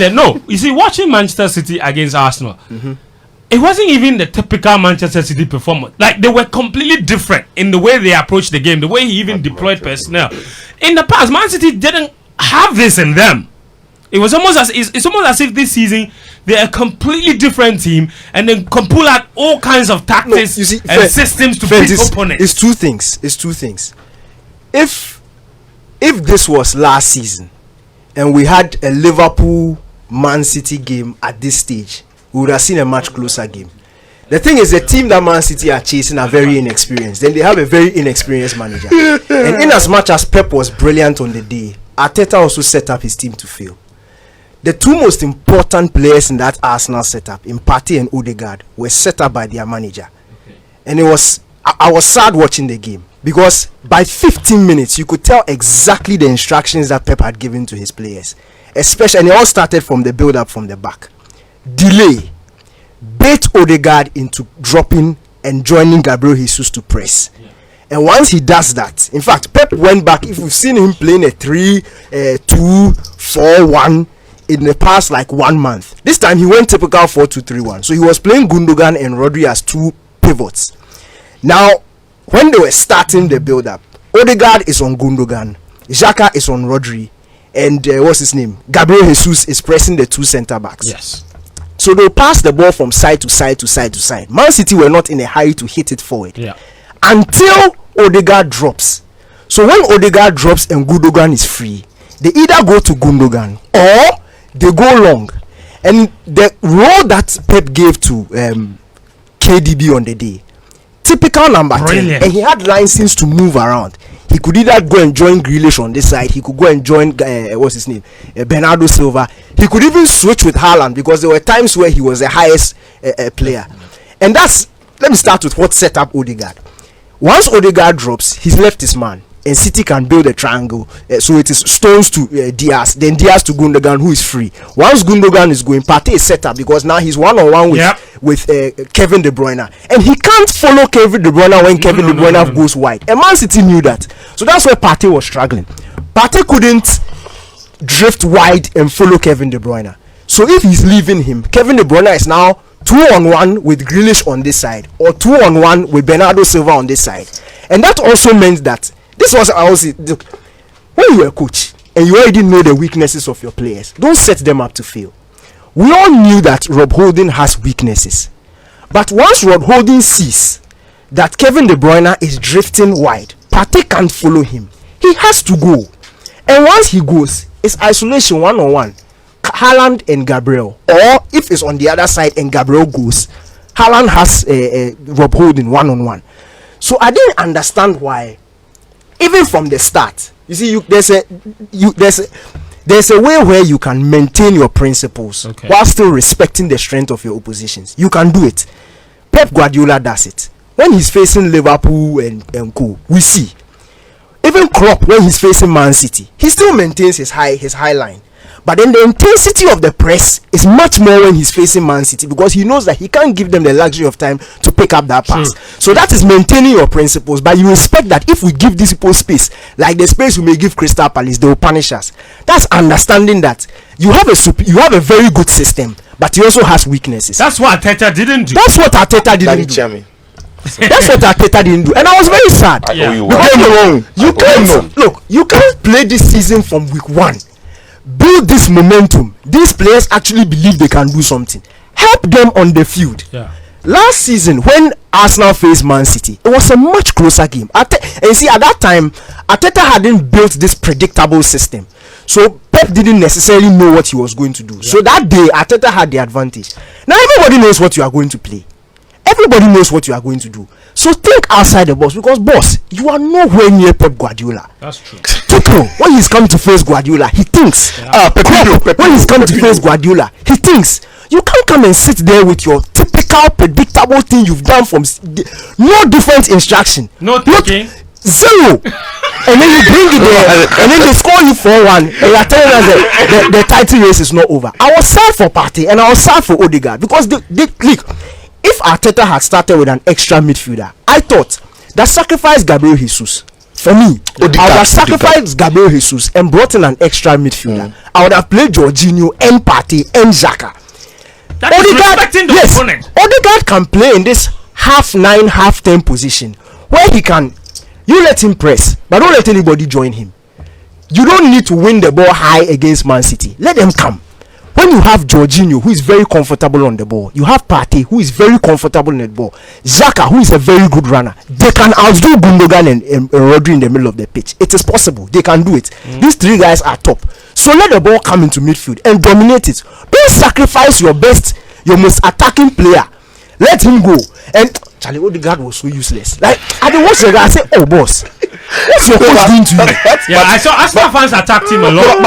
Manchester City against Arsenal. It wasn't even the typical Manchester City performance. Like, they were completely different in the way they approached the game, the way he even deployed personnel. In the past, Man City didn't have this in them. It was almost as if this season they're a completely different team, and then can pull out all kinds of tactics and systems to beat opponents. It's two things. If this was last season and we had a Liverpool Man City game at this stage, we would have seen a much closer game. The thing is, the team that Man City are chasing are very inexperienced. Then they have a very inexperienced manager. And in as much as Pep was brilliant on the day, Atta also set up his team to fail. The two most important players in that Arsenal setup, in Partey and Odegaard, were set up by their manager. Okay. And I was sad watching the game, because by 15 minutes you could tell exactly the instructions that Pep had given to his players. Especially, and it all started from the build-up from the back. Delay, bait Odegaard into dropping and joining Gabriel Jesus to press. And once he does that, in fact, Pep went back. If we've seen him playing a 3-2-4-1 in the past like 1 month, this time he went typical 4-2-3-1. So he was playing Gundogan and Rodri as two pivots. Now, when they were starting the build-up, Odegaard is on Gundogan, Xhaka is on Rodri, and what's his name? Gabriel Jesus is pressing the two centre backs. Yes. So they'll pass the ball from side to side to side to side. Man City were not in a hurry to hit it forward. Yeah. Until Odegaard drops. So when Odegaard drops and Gundogan is free, they either go to Gundogan or they go long. And the role that Pep gave to KDB on the day, typical number 10, and he had license to move around. He could either go and join Grealish on this side. He could go and join what's his name, Bernardo Silva. He could even switch with Haaland, because there were times where he was the highest player. And let me start with what set up Odegaard. Once Odegaard drops, he's left his man, and City can build a triangle. So it is Stones to Diaz, then Diaz to Gundogan, who is free. Once Gundogan is going, Partey is set up, because now he's one-on-one with Kevin De Bruyne, and he can't follow Kevin De Bruyne when Kevin De Bruyne goes wide. And Man City knew that, so that's where Partey was struggling. Partey couldn't drift wide and follow Kevin De Bruyne. So if he's leaving him, Kevin De Bruyne is now 2-on-1 with Grealish on this side, or 2-on-1 with Bernardo Silva on this side. And that also meant that this was when you were a coach and you already know the weaknesses of your players, don't set them up to fail. We all knew that Rob Holding has weaknesses, but once Rob Holding sees that Kevin De Bruyne is drifting wide, Partey can't follow him, he has to go. And once he goes, it's isolation one-on-one, Haaland and Gabriel. Or if it's on the other side and Gabriel goes, Haaland has Rob Holding one-on-one. So I didn't understand why, even from the start. You see, there's a way where you can maintain your principles while still respecting the strength of your oppositions. You can do it. Pep Guardiola does it. When he's facing Liverpool and co, we see. Even Klopp, when he's facing Man City, he still maintains his high line. But then the intensity of the press is much more when he's facing ManCity, because he knows that he can't give them the luxury of time to pick up that pass. So that is maintaining your principles, but you expect that if we give these people space, like the space we may give Crystal Palace, they will punish us. That's understanding that you have a very good system, but he also has weaknesses. That's what Arteta didn't do. That's what Arteta didn't do. That's what Arteta didn't do, and I was very sad. You can't play this season from week 1. Build this momentum. These players actually believe they can do something. Help them on the field. Last season, when Arsenal faced ManCity, it was a much closer game. And see, at that time, Arteta hadn't built this predictable system, so Pep didn't necessarily know what he was going to do. So that day, Arteta had the advantage. Now everybody knows what you are going to play. Everybody knows what you are going to do. So think outside the box, because boss, you are nowhere near Pep Guardiola. That's true. Tuchel, when he's come to face Guardiola, he thinks. When he's come to face Guardiola, he thinks. You can't come and sit there with your typical predictable thing you've done from no different instruction. No thinking. Zero. And then you bring it there, and then they score you 4-1, and you're telling us that the title race is not over. I was sad for Partey and I was sad for Odegaard, because they click. If Arteta had started with an extra midfielder, I thought that sacrificed Gabriel Jesus. For me, I would have sacrificed Gabriel Jesus and brought in an extra midfielder. I would have played Jorginho and Partey and Xhaka. That is respecting the opponent. Odegaard can play in this half 9, half 10 position where he can. You let him press, but don't let anybody join him. You don't need to win the ball high against ManCity. Let them come. When you have Jorginho, who is very comfortable on the ball, you have Partey, who is very comfortable on the ball, Xhaka, who is a very good runner, they can outdo Gundogan and Rodri in the middle of the pitch. It is possible. They can do it. These 3 guys are top. So let the ball come into midfield and dominate it. Don't sacrifice your best, your most attacking player. Let him go. And Charlie Odegaard was so useless. Like, I didn't watch the guy. I said, oh, boss, what's your coach doing to you? I saw Arsenal fans attacked him a lot.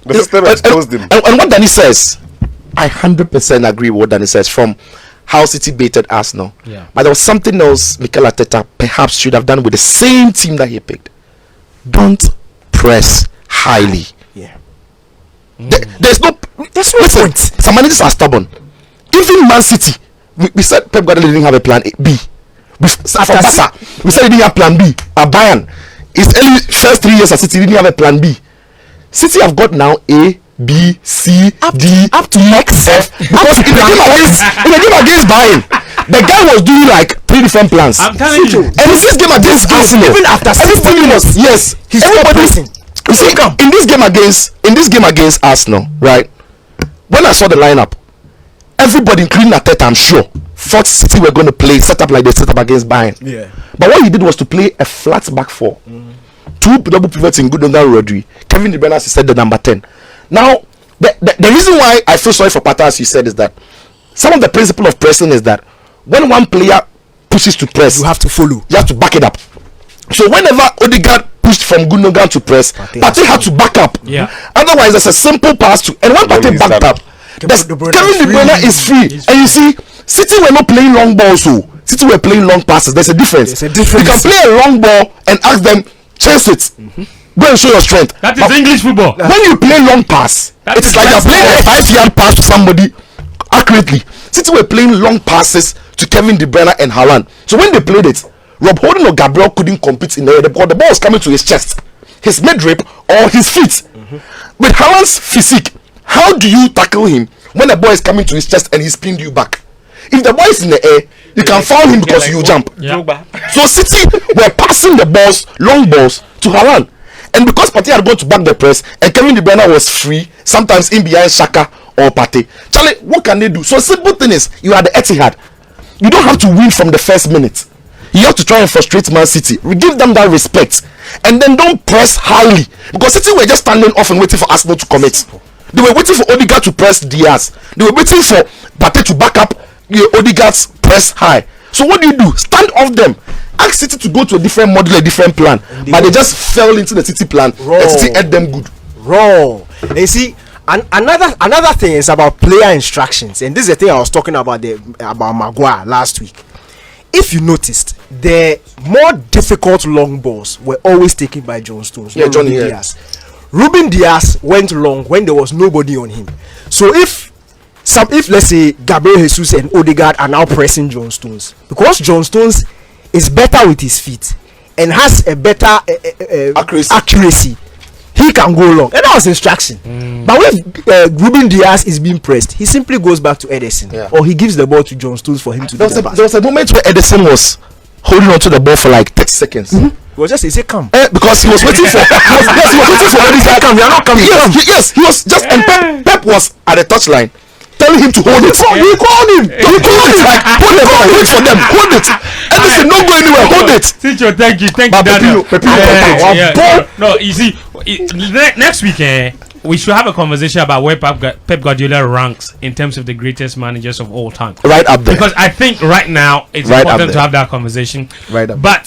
The system exposed him. And what Danny says, I 100% agree with what Danny says from how City baited Arsenal. But there was something else Mikel Arteta perhaps should have done with the same team that he picked. Don't press highly. There's no point. Some managers are stubborn. Even ManCity, we said Pep Guardiola didn't have a plan B. We said he didn't have plan B. Bayern, his early first 3 years at City, didn't have a plan B. City have got now A, B, C, D up to X, F. Because in the game against Bayern, the guy was doing like 3 different plans. I'm telling you. And in this game against Arsenal, even after 60 minutes, yes, he's everybody. You see, in this game against Arsenal, right? When I saw the lineup, everybody, including Arteta, I'm sure, thought City were going to set up like they set up against Bayern. But what he did was to play a flat back 4. 2 double pivots in Gundogan, Rodri. Kevin De Bruyne, as he said, the number 10. Now, the reason why I feel sorry for Partey, as you said, is that some of the principle of pressing is that when one player pushes to press, you have to follow. You have to back it up. So whenever Odegaard pushed from Gundogan to press, Partey had to back up. Otherwise, there's a simple pass to, and when Partey backed up, Kevin De Bruyne is free. And you see, City were not playing long balls, so City were playing long passes. There's a difference. You can play a long ball and ask them, chase it. Go and show your strength. That is English football. When you play long pass, it's like you're playing a 5-yard pass to somebody accurately. City were playing long passes to Kevin De Bruyne and Haaland. So when they played it, Rob Holding or Gabriel couldn't compete in the air because the ball was coming to his chest, his mid-rib, or his feet. With Haaland's physique, how do you tackle him when the ball is coming to his chest and he's pinned you back? If the ball is in the air, you can foul him because you jump. So City were passing the balls, long balls, to Haaland. And because Partey had gone to back the press and Kevin De Bruyne was free, sometimes in behind Xhaka or Partey, Charlie, what can they do? So simple thing is, you are the Etihad. You don't have to win from the first minute. You have to try and frustrate ManCity. We give them that respect. And then don't press highly. Because City were just standing off and waiting for Arsenal to commit. They were waiting for Odegaard to press Diaz. They were waiting for Partey to back up Odegaard's press high. So what do? Stand off them. Ask City to go to a different model, a different plan. But they just fell into the City plan. And City ate them good. Wrong. You see, another thing is about player instructions. And this is the thing I was talking about about Maguire last week. If you noticed, the more difficult long balls were always taken by John Stones. Yeah, Johnny Diaz. Ruben Diaz went long when there was nobody on him. So if let's say Gabriel Jesus and Odegaard are now pressing John Stones, because John Stones is better with his feet and has a better accuracy, he can go long, and that was instruction. But when Ruben Diaz is being pressed, he simply goes back to Ederson, or he gives the ball to John Stones for him to do the pass. There was a moment where Ederson was holding on to the ball for like 30 seconds. He was just, he said come, because he was waiting for he was waiting for Ederson. Come, we are not coming. Yes, he was just, and Pep was at the touchline telling him to hold it. He called him. He called it. Like, hold the ball, wait for them, hold it. Ederson, don't go anywhere, hold it. Thank you, Daniel. No, you see, next week we should have a conversation about where Pep Guardiola ranks in terms of the greatest managers of all time. Right up there. Because I think right now it's important to have that conversation. Right up. But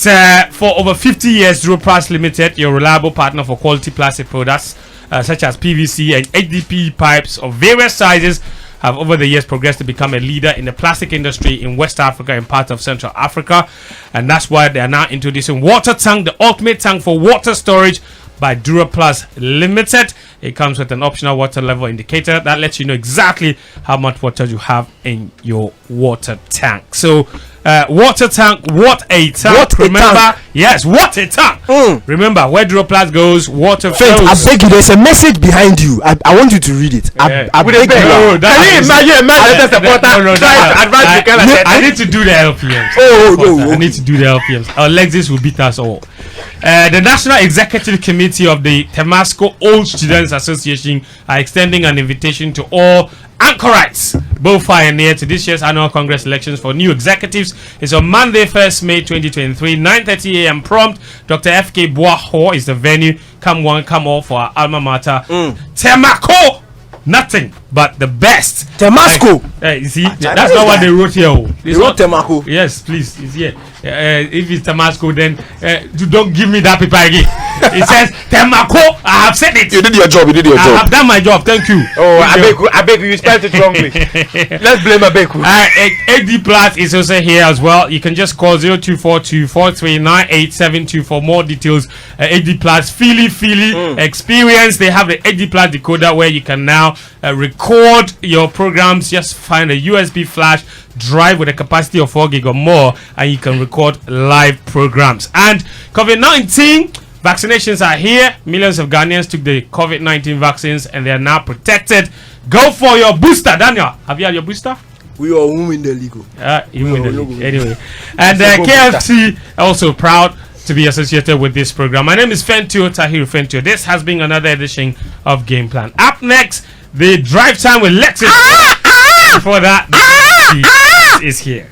for over 50 years, Duroplast Limited, your reliable partner for quality plastic products such as PVC and HDPE pipes of various sizes, have over the years progressed to become a leader in the plastic industry in West Africa and parts of Central Africa. And that's why they are now introducing Water Tank, the ultimate tank for water storage by Duroplast Limited. It comes with an optional water level indicator that lets you know exactly how much water you have in your water tank. So water tank, what a tank. Yes, what a tank. Remember, where Duroplast goes, water flows. I beg you, there's a message behind you. I want you to read it. I beg you. I need to do the LPMs. I need to do the LPMs. Alexis will beat us all. The National Executive Committee of the Temasco Old Students Association are extending an invitation to all anchorites, both far and near, to this year's annual Congress elections for new executives. It's on Monday, 1st May 2023, 9:30 a.m. prompt. Dr. F.K. Boaho is the venue. Come one, come all for our alma mater. Temasco! Nothing but the best. Temasco. You see, that's not what they wrote here. They wrote Temasco. Yes, please. It's here. If it's Temasco, then don't give me that paper again. It says Temasco. I have said it. You did your job. I have done my job. Thank you. Oh, I beg you spelled it wrongly. Let's blame Abeku. AD Plus is also here as well. You can just call 0242 439872 for more details. AD Plus Philly experience. They have the AD Plus decoder where you can now record your programs. Just find a USB flash drive with a capacity of 4 gig or more, and you can record live programs. And COVID-19 vaccinations are here. Millions of Ghanaians took the COVID-19 vaccines and they are now protected. Go for your booster. Daniel, have you had your booster? We all win the league. You win the league. Anyway. And KFC also proud to be associated with this program. My name is Fentuo, Tahiru Fentuo. This has been another edition of Gameplan. Up next, the drive time with Lexus. Before that, is here.